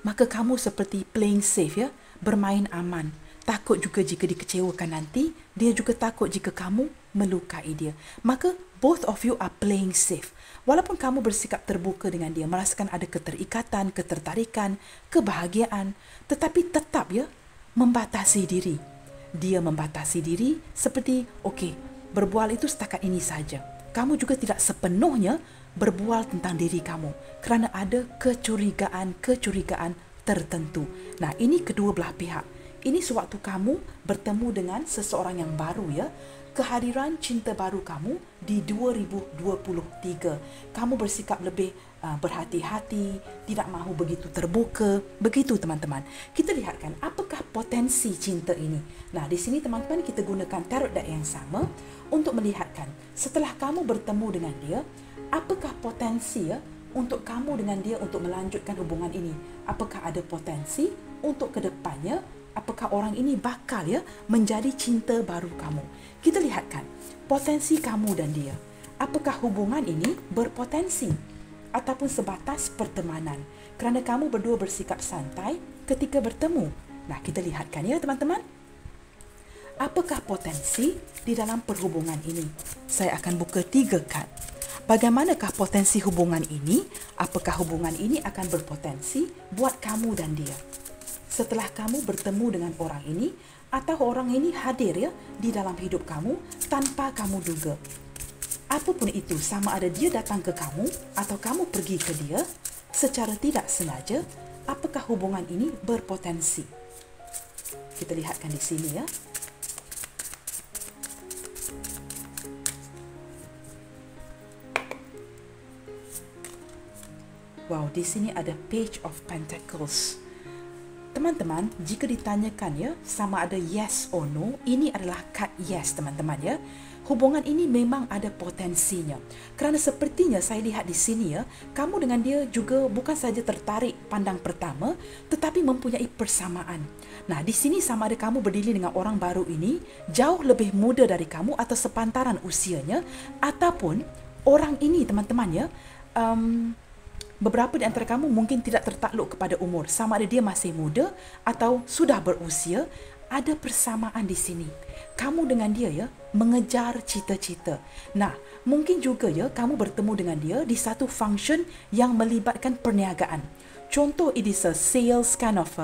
Maka kamu seperti playing safe ya, bermain aman. Takut juga jika dikecewakan nanti, dia juga takut jika kamu melukai dia. Maka both of you are playing safe. Walaupun kamu bersikap terbuka dengan dia, merasakan ada keterikatan, ketertarikan, kebahagiaan, tetapi tetap ya membatasi diri. Dia membatasi diri seperti, okey, berbual itu setakat ini saja. Kamu juga tidak sepenuhnya berbual tentang diri kamu kerana ada kecurigaan tertentu. Nah, ini kedua belah pihak. Ini sewaktu kamu bertemu dengan seseorang yang baru ya, kehadiran cinta baru kamu di 2023. Kamu bersikap lebih berhati-hati, tidak mahu begitu terbuka. Begitu teman-teman. Kita lihatkan apakah potensi cinta ini. Nah, di sini teman-teman kita gunakan tarot deck yang sama untuk melihatkan setelah kamu bertemu dengan dia, apakah potensi ya untuk kamu dengan dia untuk melanjutkan hubungan ini. Apakah ada potensi untuk kedepannya? Apakah orang ini bakal ya menjadi cinta baru kamu? Kita lihatkan potensi kamu dan dia. Apakah hubungan ini berpotensi ataupun sebatas pertemanan? Kerana kamu berdua bersikap santai ketika bertemu. Nah, kita lihatkan ya teman-teman. Apakah potensi di dalam perhubungan ini? Saya akan buka 3 kad. Bagaimanakah potensi hubungan ini? Apakah hubungan ini akan berpotensi buat kamu dan dia? Setelah kamu bertemu dengan orang ini atau orang ini hadir ya di dalam hidup kamu tanpa kamu duga. Apapun itu, sama ada dia datang ke kamu atau kamu pergi ke dia secara tidak sengaja, apakah hubungan ini berpotensi? Kita lihatkan di sini ya. Wow, di sini ada Page of Pentacles. Teman-teman, jika ditanyakan ya, sama ada yes or no, ini adalah kad yes teman-teman ya. Hubungan ini memang ada potensinya. Kerana sepertinya saya lihat di sini ya, kamu dengan dia juga bukan saja tertarik pandang pertama, tetapi mempunyai persamaan. Nah, di sini sama ada kamu berdiri dengan orang baru ini, jauh lebih muda dari kamu atau sepantaran usianya, ataupun orang ini teman-teman ya, beberapa di antara kamu mungkin tidak tertakluk kepada umur, sama ada dia masih muda atau sudah berusia. Ada persamaan di sini. Kamu dengan dia ya, mengejar cita-cita. Nah, mungkin juga ya, kamu bertemu dengan dia di satu function yang melibatkan perniagaan. Contoh, it is a sales kind of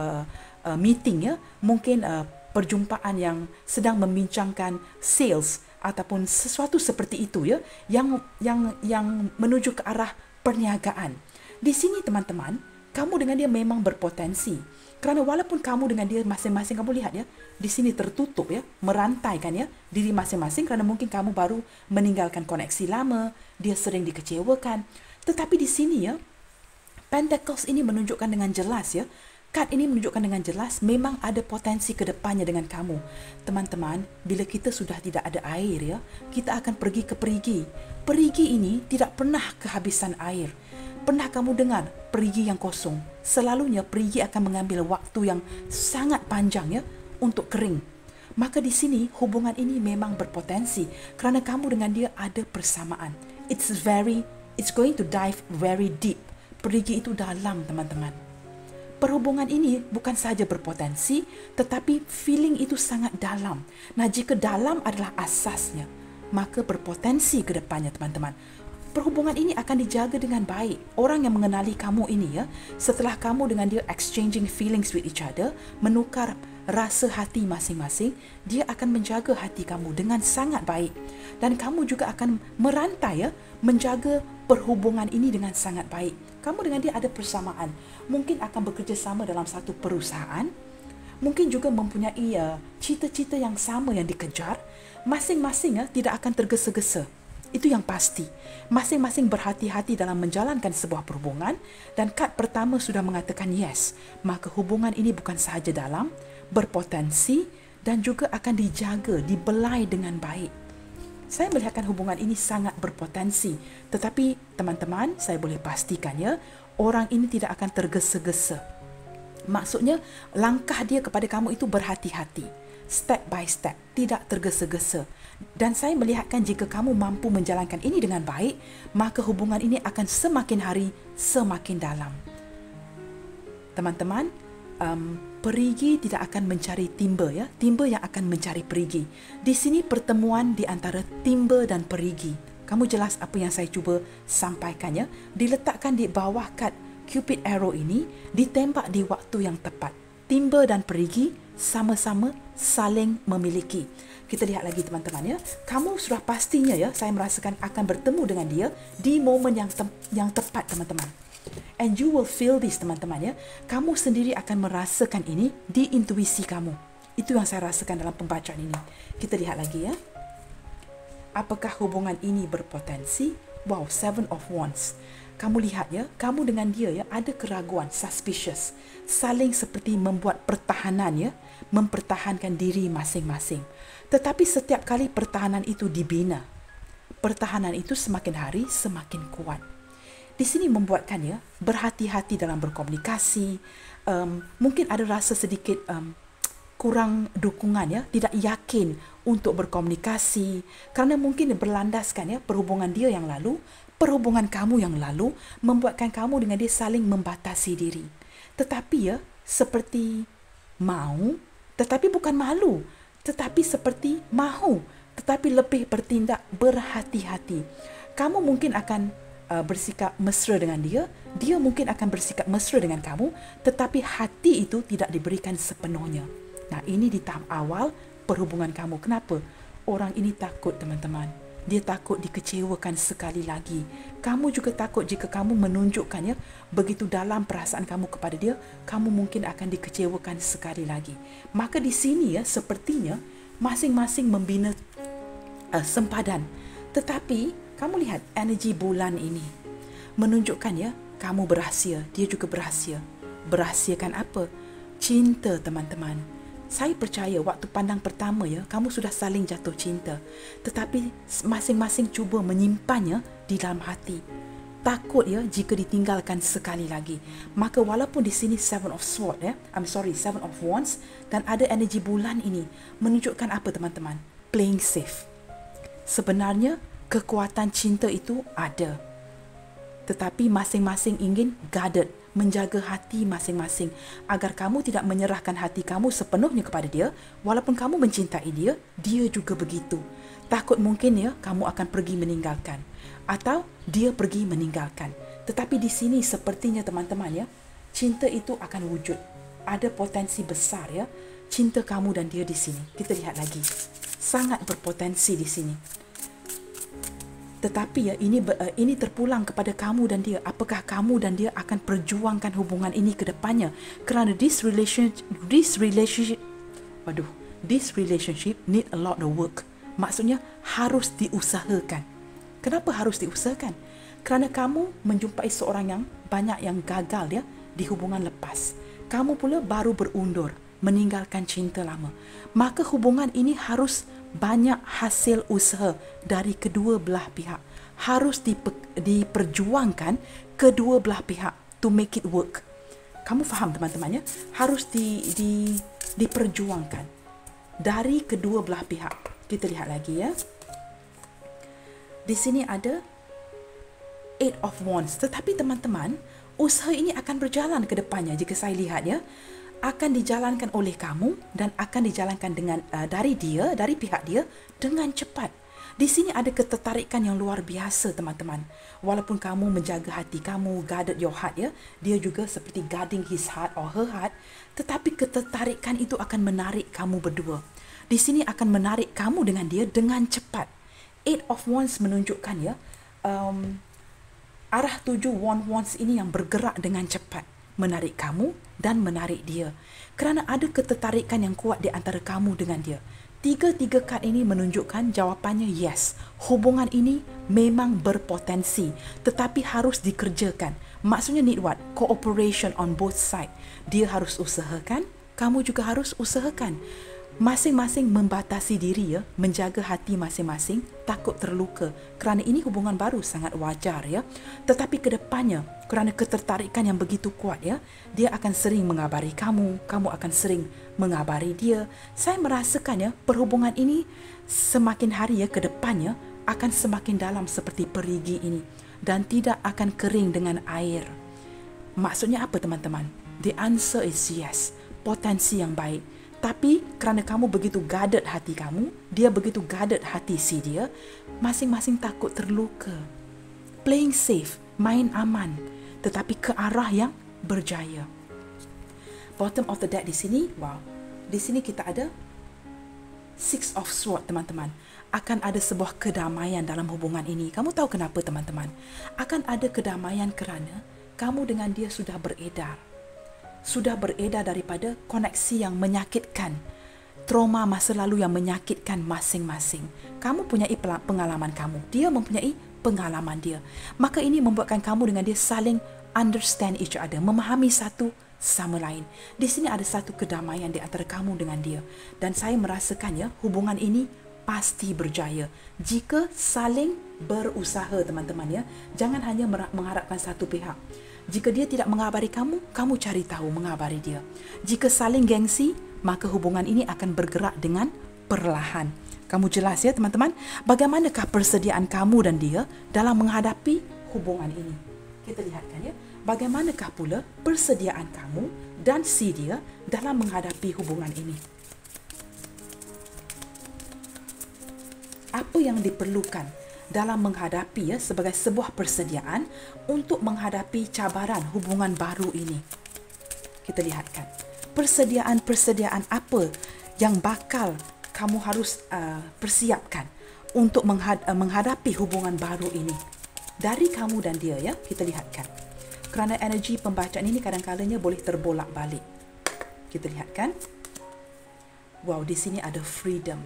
meeting ya, mungkin perjumpaan yang sedang membincangkan sales ataupun sesuatu seperti itu ya, yang menuju ke arah perniagaan. Di sini teman-teman, kamu dengan dia memang berpotensi. Kerana walaupun kamu dengan dia masing-masing, kamu lihat ya, di sini tertutup ya, merantaikan ya, diri masing-masing kerana mungkin kamu baru meninggalkan koneksi lama, dia sering dikecewakan. Tetapi di sini ya, Pentacles ini menunjukkan dengan jelas ya, kad ini menunjukkan dengan jelas memang ada potensi ke depannya dengan kamu. Teman-teman, bila kita sudah tidak ada air ya, kita akan pergi ke perigi. Perigi ini tidak pernah kehabisan air. Pernah kamu dengar perigi yang kosong? Selalunya perigi akan mengambil waktu yang sangat panjang ya untuk kering. Maka di sini hubungan ini memang berpotensi kerana kamu dengan dia ada persamaan. It's going to dive very deep. Perigi itu dalam teman-teman. Perhubungan ini bukan sahaja berpotensi, tetapi feeling itu sangat dalam. Nah, jika dalam adalah asasnya, maka berpotensi ke depannya teman-teman. Perhubungan ini akan dijaga dengan baik. Orang yang mengenali kamu ini ya, setelah kamu dengan dia exchanging feelings with each other, menukar rasa hati masing-masing, dia akan menjaga hati kamu dengan sangat baik. Dan kamu juga akan merantai ya, menjaga perhubungan ini dengan sangat baik. Kamu dengan dia ada persamaan. Mungkin akan bekerjasama dalam satu perusahaan. Mungkin juga mempunyai cita-cita yang sama yang dikejar. Masing-masing ya, tidak akan tergesa-gesa. Itu yang pasti. Masing-masing berhati-hati dalam menjalankan sebuah perhubungan dan kad pertama sudah mengatakan yes. Maka hubungan ini bukan sahaja dalam, berpotensi dan juga akan dijaga, dibelai dengan baik. Saya melihatkan hubungan ini sangat berpotensi. Tetapi teman-teman, saya boleh pastikan ya, orang ini tidak akan tergesa-gesa. Maksudnya, langkah dia kepada kamu itu berhati-hati. Step by step, tidak tergesa-gesa. Dan saya melihatkan jika kamu mampu menjalankan ini dengan baik, maka hubungan ini akan semakin hari semakin dalam. Teman-teman, perigi tidak akan mencari timba ya, timba yang akan mencari perigi. Di sini pertemuan di antara timba dan perigi. Kamu jelas apa yang saya cuba sampaikan ya? Diletakkan di bawah kad Cupid arrow ini, ditembak di waktu yang tepat. Timba dan perigi sama-sama saling memiliki. Kita lihat lagi teman-teman ya. Kamu sudah pastinya ya, saya merasakan akan bertemu dengan dia di momen yang tepat teman-teman. And you will feel this teman-teman ya. Kamu sendiri akan merasakan ini di intuisi kamu. Itu yang saya rasakan dalam pembacaan ini. Kita lihat lagi ya. Apakah hubungan ini berpotensi? Wow, 7 of Wands. Kamu lihat ya, kamu dengan dia ya ada keraguan, suspicious. Saling seperti membuat pertahanan ya, mempertahankan diri masing-masing. Tetapi setiap kali pertahanan itu dibina, pertahanan itu semakin hari semakin kuat. Di sini membuatkan ya, berhati-hati dalam berkomunikasi. Mungkin ada rasa sedikit kurang dukungan ya, tidak yakin untuk berkomunikasi. Kerana mungkin berlandaskan ya, perhubungan dia yang lalu, perhubungan kamu yang lalu, membuatkan kamu dengan dia saling membatasi diri. Tetapi ya, seperti mau, tetapi bukan malu. Tetapi seperti mahu, tetapi lebih bertindak berhati-hati. Kamu mungkin akan bersikap mesra dengan dia, dia mungkin akan bersikap mesra dengan kamu, tetapi hati itu tidak diberikan sepenuhnya. Nah, ini di tahap awal perhubungan kamu. Kenapa? Orang ini takut teman-teman. Dia takut dikecewakan sekali lagi. Kamu juga takut jika kamu menunjukkan ya, begitu dalam perasaan kamu kepada dia, kamu mungkin akan dikecewakan sekali lagi. Maka di sini ya, sepertinya masing-masing membina sempadan. Tetapi kamu lihat energi bulan ini menunjukkan ya, Kamu berahsia, dia juga berahsia. Berahsiakan apa? Cinta, teman-teman. Saya percaya waktu pandang pertama ya, kamu sudah saling jatuh cinta. Tetapi masing-masing cuba menyimpannya di dalam hati. Takut ya jika ditinggalkan sekali lagi. Maka walaupun di sini Seven of Wands dan ada energi bulan ini menunjukkan apa teman-teman? Playing safe. Sebenarnya kekuatan cinta itu ada. Tetapi masing-masing ingin guarded, menjaga hati masing-masing agar kamu tidak menyerahkan hati kamu sepenuhnya kepada dia. Walaupun kamu mencintai dia, dia juga begitu. Takut mungkin ya kamu akan pergi meninggalkan atau dia pergi meninggalkan. Tetapi di sini sepertinya teman-teman ya, cinta itu akan wujud. Ada potensi besar ya cinta kamu dan dia di sini. Kita lihat lagi. Sangat berpotensi di sini. Tetapi ya ini terpulang kepada kamu dan dia. Apakah kamu dan dia akan perjuangkan hubungan ini ke depannya? Kerana this relationship need a lot of work. Maksudnya harus diusahakan. Kenapa harus diusahakan? Kerana kamu menjumpai seorang yang banyak yang gagal ya di hubungan lepas. Kamu pula baru berundur meninggalkan cinta lama. Maka hubungan ini harus banyak hasil usaha dari kedua belah pihak. Harus diperjuangkan kedua belah pihak to make it work. Kamu faham teman-teman ya? Harus diperjuangkan dari kedua belah pihak. Kita lihat lagi ya. Di sini ada Eight of Wands. Tetapi teman-teman, usaha ini akan berjalan ke depannya jika saya lihat ya. Akan dijalankan oleh kamu dan akan dijalankan dari pihak dia dengan cepat. Di sini ada ketertarikan yang luar biasa teman-teman. Walaupun kamu menjaga hati kamu, guarded your heart ya, dia juga seperti guarding his heart or her heart, tetapi ketertarikan itu akan menarik kamu berdua. Di sini akan menarik kamu dengan dia dengan cepat. Eight of Wands menunjukkan ya, arah 7 Wands ini yang bergerak dengan cepat. Menarik kamu dan menarik dia. Kerana ada ketertarikan yang kuat di antara kamu dengan dia. Tiga-tiga kad ini menunjukkan jawapannya yes. Hubungan ini memang berpotensi. Tetapi harus dikerjakan. Maksudnya need what? Cooperation on both side. Dia harus usahakan, kamu juga harus usahakan. Masing-masing membatasi diri ya, menjaga hati masing-masing, takut terluka. Kerana ini hubungan baru sangat wajar ya. Tetapi ke depannya, kerana ketertarikan yang begitu kuat ya, dia akan sering mengabari kamu, kamu akan sering mengabari dia. Saya merasakan ya, perhubungan ini semakin hari ya ke depannya akan semakin dalam seperti perigi ini dan tidak akan kering dengan air. Maksudnya apa teman-teman? The answer is yes. Potensi yang baik. Tapi kerana kamu begitu guarded hati kamu, dia begitu guarded hati si dia, masing-masing takut terluka. Playing safe, main aman, tetapi ke arah yang berjaya. Bottom of the deck di sini, wow. Di sini kita ada Six of Swords teman-teman. Akan ada sebuah kedamaian dalam hubungan ini. Kamu tahu kenapa teman-teman? Akan ada kedamaian kerana kamu dengan dia sudah beredar. Sudah beredar daripada koneksi yang menyakitkan, trauma masa lalu yang menyakitkan masing-masing. Kamu punya pengalaman kamu, dia mempunyai pengalaman dia. Maka ini membuatkan kamu dengan dia saling understand each other, memahami satu sama lain. Di sini ada satu kedamaian di antara kamu dengan dia. Dan saya merasakan ya, hubungan ini pasti berjaya jika saling berusaha teman-teman ya. Jangan hanya mengharapkan satu pihak. Jika dia tidak mengabari kamu, kamu cari tahu mengabari dia. Jika saling gengsi, maka hubungan ini akan bergerak dengan perlahan. Kamu jelas ya teman-teman, bagaimanakah persediaan kamu dan dia dalam menghadapi hubungan ini? Kita lihatkan ya, bagaimanakah pula persediaan kamu dan si dia dalam menghadapi hubungan ini? Apa yang diperlukan dalam menghadapi ya sebagai sebuah persediaan untuk menghadapi cabaran hubungan baru ini? Kita lihatkan persediaan apa yang bakal kamu harus persiapkan untuk menghadapi hubungan baru ini dari kamu dan dia ya. Kita lihatkan kerana energi pembacaan ini kadang-kadangnya boleh terbolak-balik. Kita lihatkan, wow, di sini ada freedom.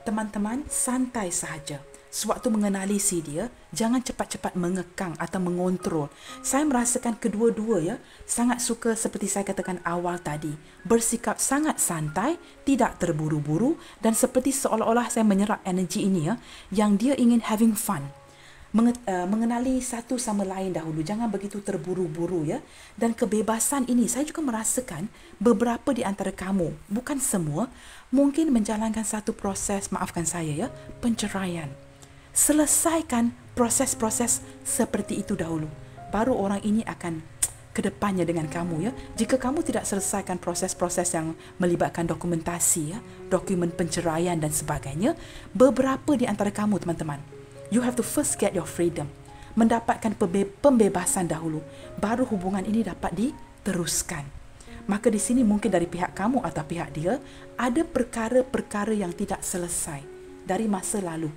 Teman-teman, santai sahaja. sewaktu mengenali si dia, jangan cepat-cepat mengekang atau mengontrol. Saya merasakan kedua-dua ya, sangat suka seperti saya katakan awal tadi, bersikap sangat santai, tidak terburu-buru dan seperti seolah-olah saya menyerap energi ini ya, yang dia ingin having fun. Mengenali satu sama lain dahulu, jangan begitu terburu-buru ya. Dan kebebasan ini saya juga merasakan beberapa di antara kamu, bukan semua, mungkin menjalankan satu proses, maafkan saya ya, penceraian. Selesaikan proses-proses seperti itu dahulu, baru orang ini akan ke depannya dengan kamu ya. Jika kamu tidak selesaikan proses-proses yang melibatkan dokumentasi ya, dokumen penceraian dan sebagainya, beberapa di antara kamu teman-teman, you have to first get your freedom. Mendapatkan pembebasan dahulu, baru hubungan ini dapat diteruskan. Maka di sini mungkin dari pihak kamu atau pihak dia, ada perkara-perkara yang tidak selesai dari masa lalu.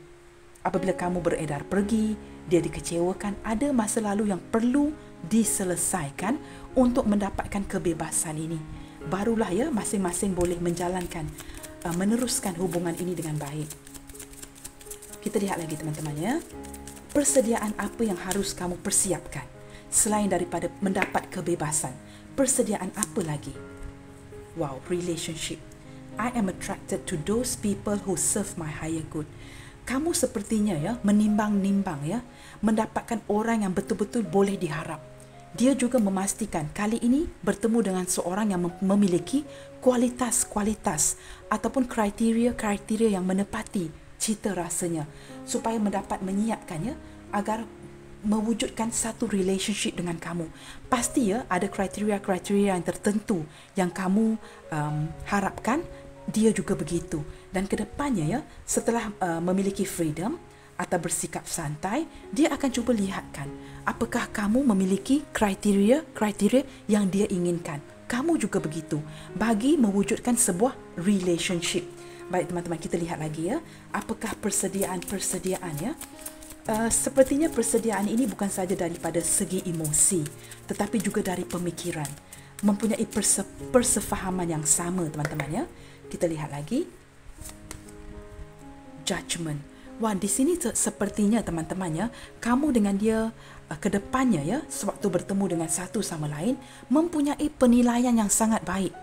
Apabila kamu beredar pergi, dia dikecewakan, ada masa lalu yang perlu diselesaikan untuk mendapatkan kebebasan ini. Barulah ya masing-masing boleh menjalankan, meneruskan hubungan ini dengan baik. Kita lihat lagi teman-teman ya. Persediaan apa yang harus kamu persiapkan selain daripada mendapat kebebasan? Persediaan apa lagi? Wow, relationship. I am attracted to those people who serve my higher good. Kamu sepertinya ya menimbang-nimbang ya, mendapatkan orang yang betul-betul boleh diharap. Dia juga memastikan kali ini bertemu dengan seorang yang memiliki kualitas-kualitas ataupun kriteria-kriteria yang menepati cita rasanya, supaya mendapat menyiapkannya agar mewujudkan satu relationship dengan kamu. Pasti ya ada kriteria-kriteria yang tertentu yang kamu harapkan, dia juga begitu. Dan kedepannya ya, setelah memiliki freedom atau bersikap santai, dia akan cuba lihatkan apakah kamu memiliki kriteria yang dia inginkan. Kamu juga begitu, bagi mewujudkan sebuah relationship. Baik teman-teman, kita lihat lagi ya, apakah persediaan ya. Sepertinya persediaan ini bukan saja daripada segi emosi, tetapi juga dari pemikiran, mempunyai persefahaman yang sama teman-teman ya. Kita lihat lagi, judgment. Wah, di sini sepertinya teman-teman ya, kamu dengan dia kedepannya ya, sewaktu bertemu dengan satu sama lain, mempunyai penilaian yang sangat baik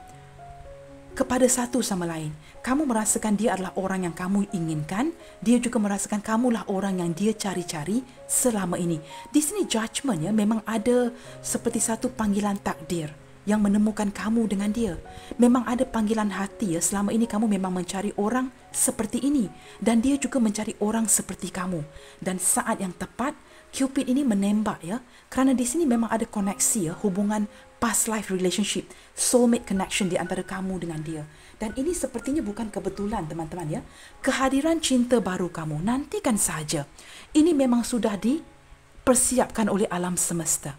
kepada satu sama lain. Kamu merasakan dia adalah orang yang kamu inginkan, dia juga merasakan kamulah orang yang dia cari-cari selama ini. Di sini judgment ya, memang ada seperti satu panggilan takdir yang menemukan kamu dengan dia. Memang ada panggilan hati ya, selama ini kamu memang mencari orang seperti ini, dan dia juga mencari orang seperti kamu. Dan saat yang tepat, Cupid ini menembak ya, kerana di sini memang ada koneksi ya, hubungan past life relationship, soulmate connection di antara kamu dengan dia. Dan ini sepertinya bukan kebetulan teman-teman ya. Kehadiran cinta baru kamu, nantikan saja. Ini memang sudah dipersiapkan oleh alam semesta.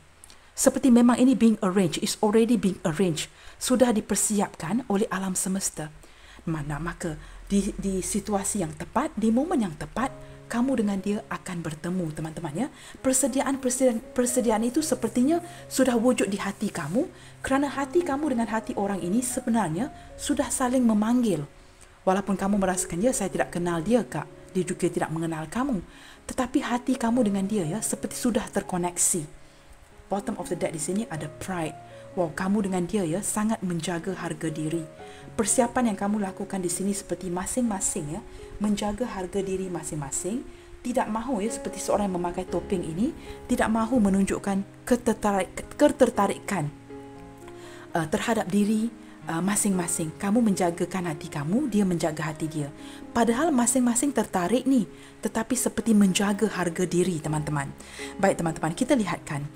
Seperti memang ini being arranged, is already being arranged. Sudah dipersiapkan oleh alam semesta. Maka di situasi yang tepat, di momen yang tepat, kamu dengan dia akan bertemu teman-teman ya. Persediaan itu sepertinya sudah wujud di hati kamu, kerana hati kamu dengan hati orang ini sebenarnya sudah saling memanggil. Walaupun kamu merasakan dia, saya tidak kenal dia kak, dia juga tidak mengenal kamu, tetapi hati kamu dengan dia ya seperti sudah terkoneksi. Bottom of the deck di sini ada pride. Wow, kamu dengan dia ya sangat menjaga harga diri. Persiapan yang kamu lakukan di sini seperti masing-masing ya, menjaga harga diri masing-masing. Tidak mahu ya seperti seorang yang memakai topeng ini, tidak mahu menunjukkan ketertarikan terhadap diri masing-masing. Kamu menjagakan hati kamu, dia menjaga hati dia. Padahal masing-masing tertarik nih, tetapi seperti menjaga harga diri teman-teman. Baik teman-teman, kita lihatkan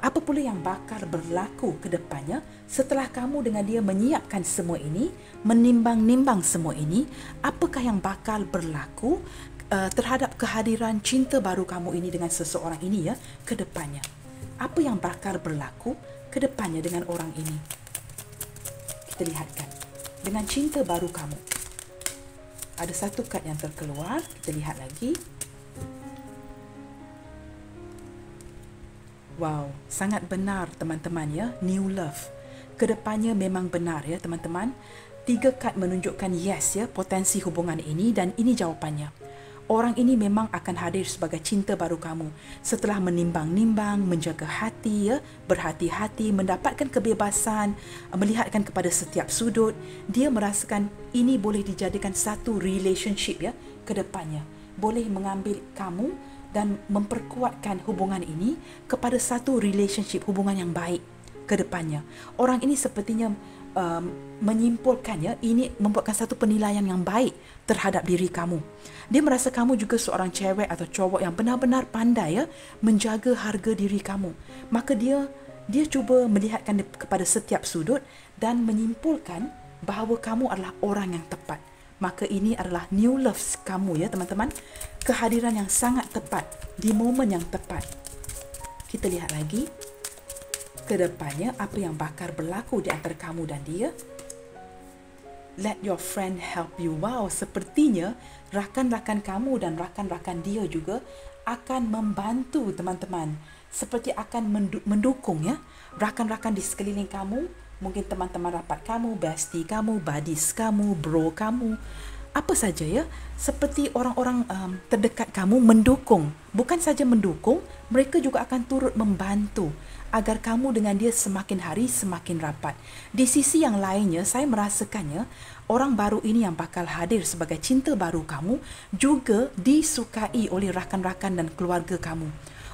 apa pula yang bakal berlaku ke depannya setelah kamu dengan dia menyiapkan semua ini, menimbang-nimbang semua ini. Apakah yang bakal berlaku terhadap kehadiran cinta baru kamu ini dengan seseorang ini ya ke depannya? Apa yang bakal berlaku ke depannya dengan orang ini? Kita lihatkan dengan cinta baru kamu. Ada satu kad yang terkeluar, kita lihat lagi. Wow, sangat benar teman-teman ya, new love. Kedepannya memang benar ya teman-teman. 3 kad menunjukkan yes ya, potensi hubungan ini, dan ini jawapannya. Orang ini memang akan hadir sebagai cinta baru kamu. Setelah menimbang-nimbang, menjaga hati, ya, berhati-hati, mendapatkan kebebasan, melihatkan kepada setiap sudut, dia merasakan ini boleh dijadikan satu relationship, ya, ke depannya. Boleh mengambil kamu dan memperkuatkan hubungan ini kepada satu relationship, hubungan yang baik ke depannya. Orang ini sepertinya menyimpulkan, ya, ini membuatkan satu penilaian yang baik terhadap diri kamu. Dia merasa kamu juga seorang cewek atau cowok yang benar-benar pandai, ya, menjaga harga diri kamu. Maka dia cuba melihatkan kepada setiap sudut dan menyimpulkan bahawa kamu adalah orang yang tepat. Maka ini adalah new loves kamu, ya teman-teman. Kehadiran yang sangat tepat di momen yang tepat. Kita lihat lagi ke depannya apa yang bakal berlaku di antara kamu dan dia. Let your friend help you. Wow, sepertinya rakan-rakan kamu dan rakan-rakan dia juga akan membantu teman-teman. Seperti akan mendukung, ya, rakan-rakan di sekeliling kamu. Mungkin teman-teman rapat kamu, bestie kamu, buddies kamu, bro kamu, apa saja, ya. Seperti orang-orang terdekat kamu mendukung. Bukan saja mendukung, mereka juga akan turut membantu agar kamu dengan dia semakin hari semakin rapat. Di sisi yang lainnya, saya merasakannya orang baru ini yang bakal hadir sebagai cinta baru kamu juga disukai oleh rakan-rakan dan keluarga kamu.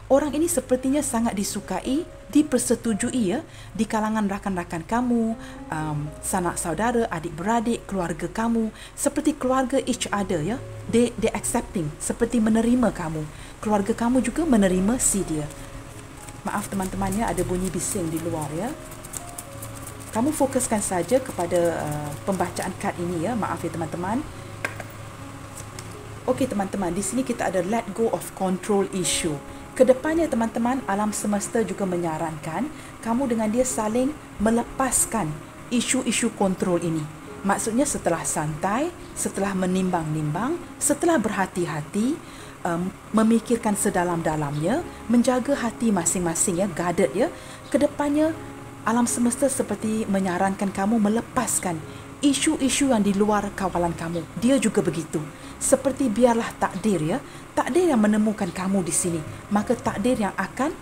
Orang ini sepertinya sangat disukai, dipersetujui, ya, di kalangan rakan-rakan kamu, sanak saudara, adik-beradik, keluarga kamu, seperti keluarga each other, ya. They accepting, seperti menerima kamu. Keluarga kamu juga menerima si dia. Maaf teman-temannya, ada bunyi bising di luar, ya. Kamu fokuskan saja kepada pembacaan kad ini, ya. Maaf ya teman-teman. Okey teman-teman, di sini kita ada let go of control issue. Kedepannya teman-teman, alam semesta juga menyarankan kamu dengan dia saling melepaskan isu-isu kontrol ini. Maksudnya setelah santai, setelah menimbang-nimbang, setelah berhati-hati, memikirkan sedalam-dalamnya, menjaga hati masing-masing, ya, guarded, ya. Kedepannya alam semesta seperti menyarankan kamu melepaskan isu-isu yang di luar kawalan kamu. Dia juga begitu. Seperti biarlah takdir, ya. Takdir yang menemukan kamu di sini. Maka takdir yang akan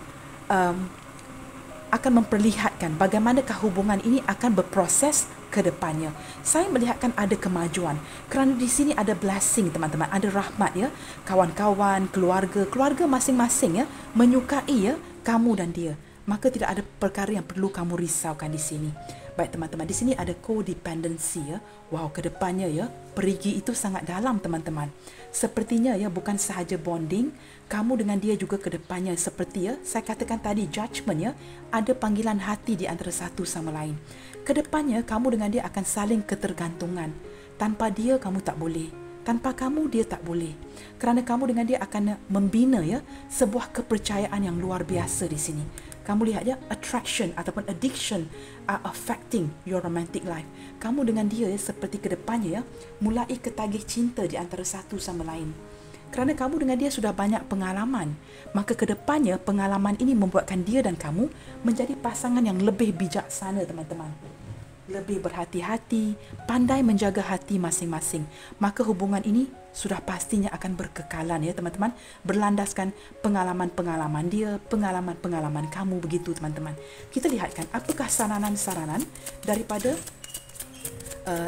memperlihatkan bagaimanakah hubungan ini akan berproses ke depannya. Saya melihatkan ada kemajuan kerana di sini ada blessing teman-teman, ada rahmat, ya. Kawan-kawan, keluarga masing-masing, ya, menyukai, ya, kamu dan dia. Maka tidak ada perkara yang perlu kamu risaukan di sini. Baik teman-teman, di sini ada codependency, ya. Wow, ke depannya, ya, perigi itu sangat dalam teman-teman. Sepertinya, ya, bukan sahaja bonding, kamu dengan dia juga ke depannya seperti, ya, saya katakan tadi judgment, ya, ada panggilan hati di antara satu sama lain. Kedepannya kamu dengan dia akan saling ketergantungan. Tanpa dia kamu tak boleh. Tanpa kamu dia tak boleh. Kerana kamu dengan dia akan membina, ya, sebuah kepercayaan yang luar biasa di sini. Kamu lihat, ya, attraction ataupun addiction are affecting your romantic life. Kamu dengan dia, ya, seperti kedepannya, ya, mulai ketagih cinta di antara satu sama lain. Kerana kamu dengan dia sudah banyak pengalaman, maka kedepannya pengalaman ini membuatkan dia dan kamu menjadi pasangan yang lebih bijaksana teman-teman. Lebih berhati-hati, pandai menjaga hati masing-masing. Maka hubungan ini sudah pastinya akan berkekalan, ya teman-teman. Berlandaskan pengalaman-pengalaman dia, pengalaman-pengalaman kamu, begitu teman-teman. Kita lihatkan apakah saranan-saranan daripada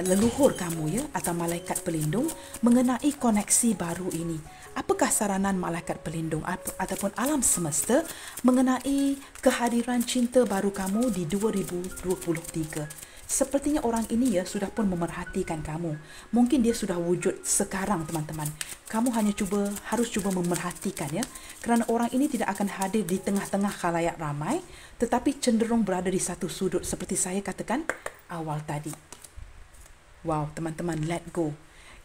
leluhur kamu, ya, atau malaikat pelindung mengenai koneksi baru ini. Apakah saranan malaikat pelindung ataupun alam semesta mengenai kehadiran cinta baru kamu di 2023? Sepertinya orang ini, ya, sudah pun memerhatikan kamu. Mungkin dia sudah wujud sekarang teman-teman. Kamu hanya harus cuba memerhatikan, ya. Kerana orang ini tidak akan hadir di tengah-tengah khalayak ramai, tetapi cenderung berada di satu sudut seperti saya katakan awal tadi. Wow, teman-teman, let go.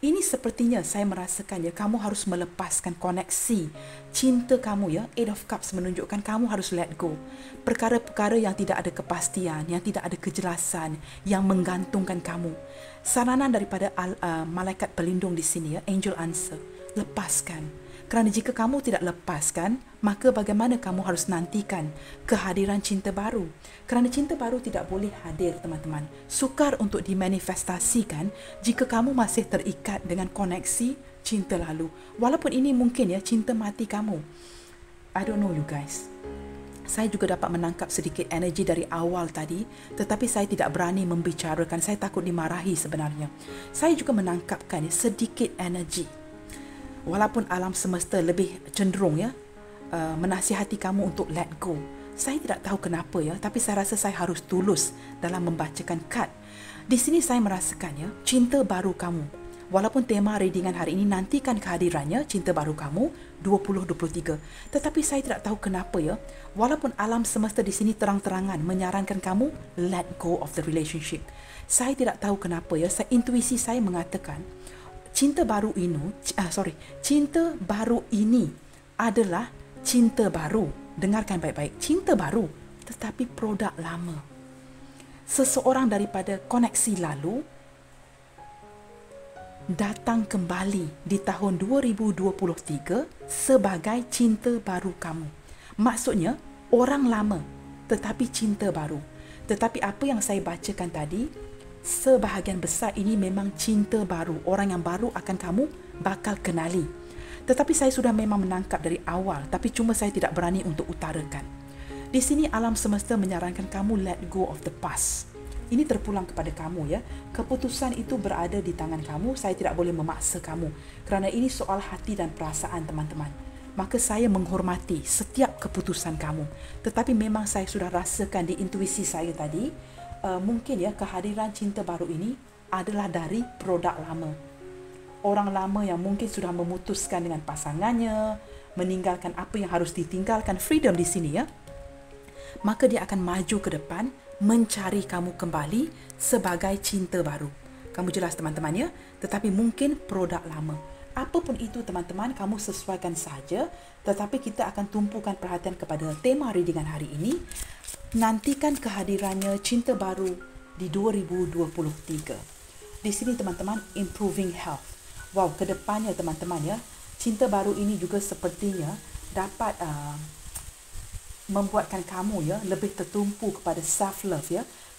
Ini sepertinya saya merasakan, ya, kamu harus melepaskan koneksi cinta kamu, ya. Eight of Cups menunjukkan kamu harus let go. Perkara-perkara yang tidak ada kepastian, yang tidak ada kejelasan, yang menggantungkan kamu. Saranan daripada malaikat pelindung di sini, ya, angel answer, lepaskan. Kerana jika kamu tidak lepaskan, maka bagaimana kamu harus nantikan kehadiran cinta baru? Kerana cinta baru tidak boleh hadir, teman-teman. Sukar untuk dimanifestasikan jika kamu masih terikat dengan koneksi cinta lalu. Walaupun ini mungkin cinta mati kamu. I don't know you guys. Saya juga dapat menangkap sedikit energi dari awal tadi, tetapi saya tidak berani membicarakan. Saya takut dimarahi sebenarnya. Saya juga menangkapkan sedikit energi. Walaupun alam semesta lebih cenderung menasihati kamu untuk let go. Saya tidak tahu kenapa tapi saya rasa saya harus tulus dalam membacakan kad. Di sini saya merasakan cinta baru kamu. Walaupun tema readingan hari ini nantikan kehadirannya cinta baru kamu 2023. Tetapi saya tidak tahu kenapa walaupun alam semesta di sini terang-terangan menyarankan kamu let go of the relationship. Saya tidak tahu kenapa intuisi saya mengatakan cinta baru ini adalah cinta baru. Dengarkan baik-baik, cinta baru tetapi produk lama. Seseorang daripada koneksi lalu datang kembali di tahun 2023 sebagai cinta baru kamu. Maksudnya orang lama tetapi cinta baru. Tetapi apa yang saya bacakan tadi, sebahagian besar ini memang cinta baru. Orang yang baru akan kamu bakal kenali. Tetapi saya sudah memang menangkap dari awal, tapi cuma saya tidak berani untuk utarakan. Di sini alam semesta menyarankan kamu let go of the past. Ini terpulang kepada kamu Keputusan itu berada di tangan kamu. Saya tidak boleh memaksa kamu. Kerana ini soal hati dan perasaan, teman-teman. Maka saya menghormati setiap keputusan kamu. Tetapi memang saya sudah rasakan di intuisi saya tadi, mungkin kehadiran cinta baru ini adalah dari produk lama. Orang lama yang mungkin sudah memutuskan dengan pasangannya, meninggalkan apa yang harus ditinggalkan, freedom di sini maka dia akan maju ke depan mencari kamu kembali sebagai cinta baru. Kamu jelas, teman-teman Tetapi mungkin produk lama. Apapun itu, teman-teman, kamu sesuaikan saja. Tetapi kita akan tumpukan perhatian kepada tema readingan hari ini. Nantikan kehadirannya cinta baru di 2023. Di sini, teman-teman, improving health. Wow, ke depannya, teman-teman cinta baru ini juga sepertinya dapat membuatkan kamu lebih tertumpu kepada self love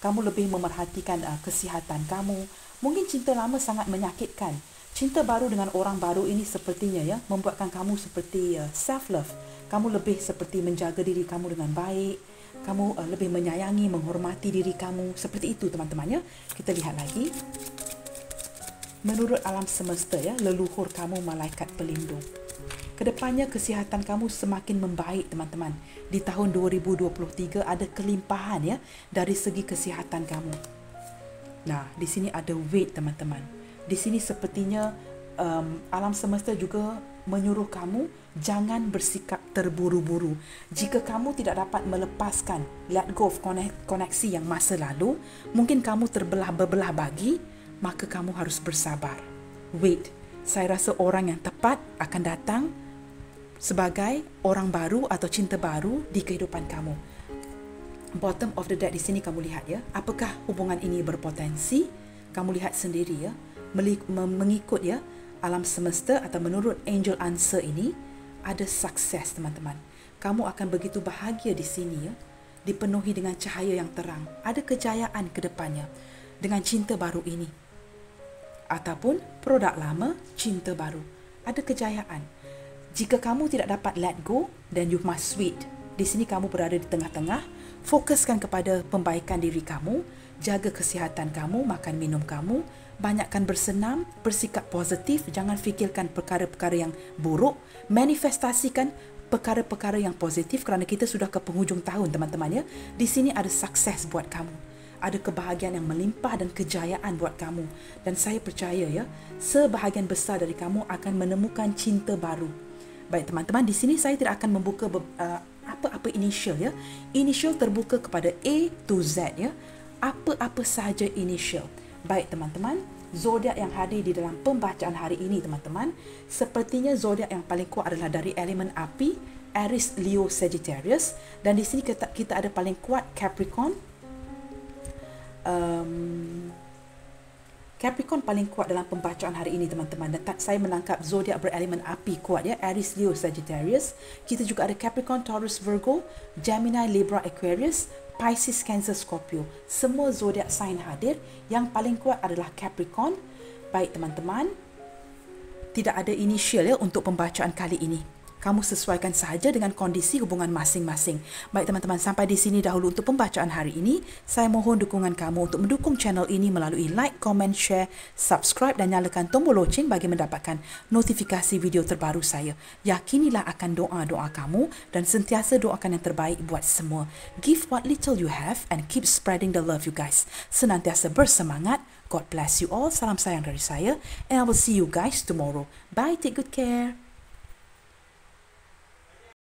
Kamu lebih memerhatikan kesihatan kamu. Mungkin cinta lama sangat menyakitkan. Cinta baru dengan orang baru ini sepertinya membuatkan kamu seperti self love. Kamu lebih seperti menjaga diri kamu dengan baik. Kamu lebih menyayangi, menghormati diri kamu. Seperti itu, teman-teman Kita lihat lagi. Menurut alam semesta leluhur kamu malaikat pelindung. Kedepannya kesihatan kamu semakin membaik, teman-teman. Di tahun 2023 ada kelimpahan dari segi kesihatan kamu. Nah, di sini ada weight, teman-teman. Di sini sepertinya alam semesta juga menyuruh kamu jangan bersikap terburu-buru. Jika kamu tidak dapat melepaskan let go of koneksi yang masa lalu, mungkin kamu berbelah bagi, maka kamu harus bersabar. Wait, saya rasa orang yang tepat akan datang sebagai orang baru atau cinta baru di kehidupan kamu. Bottom of the deck di sini kamu lihat apakah hubungan ini berpotensi? Kamu lihat sendiri mengikut alam semesta atau menurut angel answer ini ada sukses, teman-teman. Kamu akan begitu bahagia di sini dipenuhi dengan cahaya yang terang. Ada kejayaan ke depannya dengan cinta baru ini. Ataupun produk lama, cinta baru. Ada kejayaan. Jika kamu tidak dapat let go, then you must wait. Di sini kamu berada di tengah-tengah. Fokuskan kepada pembaikan diri kamu, jaga kesihatan kamu, makan minum kamu, banyakkan bersenam, bersikap positif, jangan fikirkan perkara-perkara yang buruk, manifestasikan perkara-perkara yang positif kerana kita sudah ke penghujung tahun, teman-teman Di sini ada sukses buat kamu. Ada kebahagiaan yang melimpah dan kejayaan buat kamu. Dan saya percaya sebahagian besar dari kamu akan menemukan cinta baru. Baik, teman-teman, di sini saya tidak akan membuka apa-apa initial Initial terbuka kepada A to Z Apa-apa sahaja initial. Baik, teman-teman, zodiak yang hadir di dalam pembacaan hari ini, teman-teman, sepertinya zodiak yang paling kuat adalah dari elemen api, Aries, Leo, Sagittarius, dan di sini kita ada paling kuat Capricorn, Capricorn paling kuat dalam pembacaan hari ini teman-teman, dan saya menangkap zodiak berelemen api kuat ya, Aries, Leo, Sagittarius. Kita juga ada Capricorn, Taurus, Virgo, Gemini, Libra, Aquarius, Pisces, Cancer, Scorpio. Semua zodiak sign hadir. Yang paling kuat adalah Capricorn. Baik teman-teman, tidak ada initial ya untuk pembacaan kali ini. Kamu sesuaikan sahaja dengan kondisi hubungan masing-masing. Baik teman-teman, sampai di sini dahulu untuk pembacaan hari ini. Saya mohon dukungan kamu untuk mendukung channel ini melalui like, comment, share, subscribe dan nyalakan tombol loceng bagi mendapatkan notifikasi video terbaru saya. Yakinilah akan doa-doa kamu dan sentiasa doakan yang terbaik buat semua. Give what little you have and keep spreading the love you guys. Senantiasa bersemangat. God bless you all. Salam sayang dari saya. And I will see you guys tomorrow. Bye. Take good care.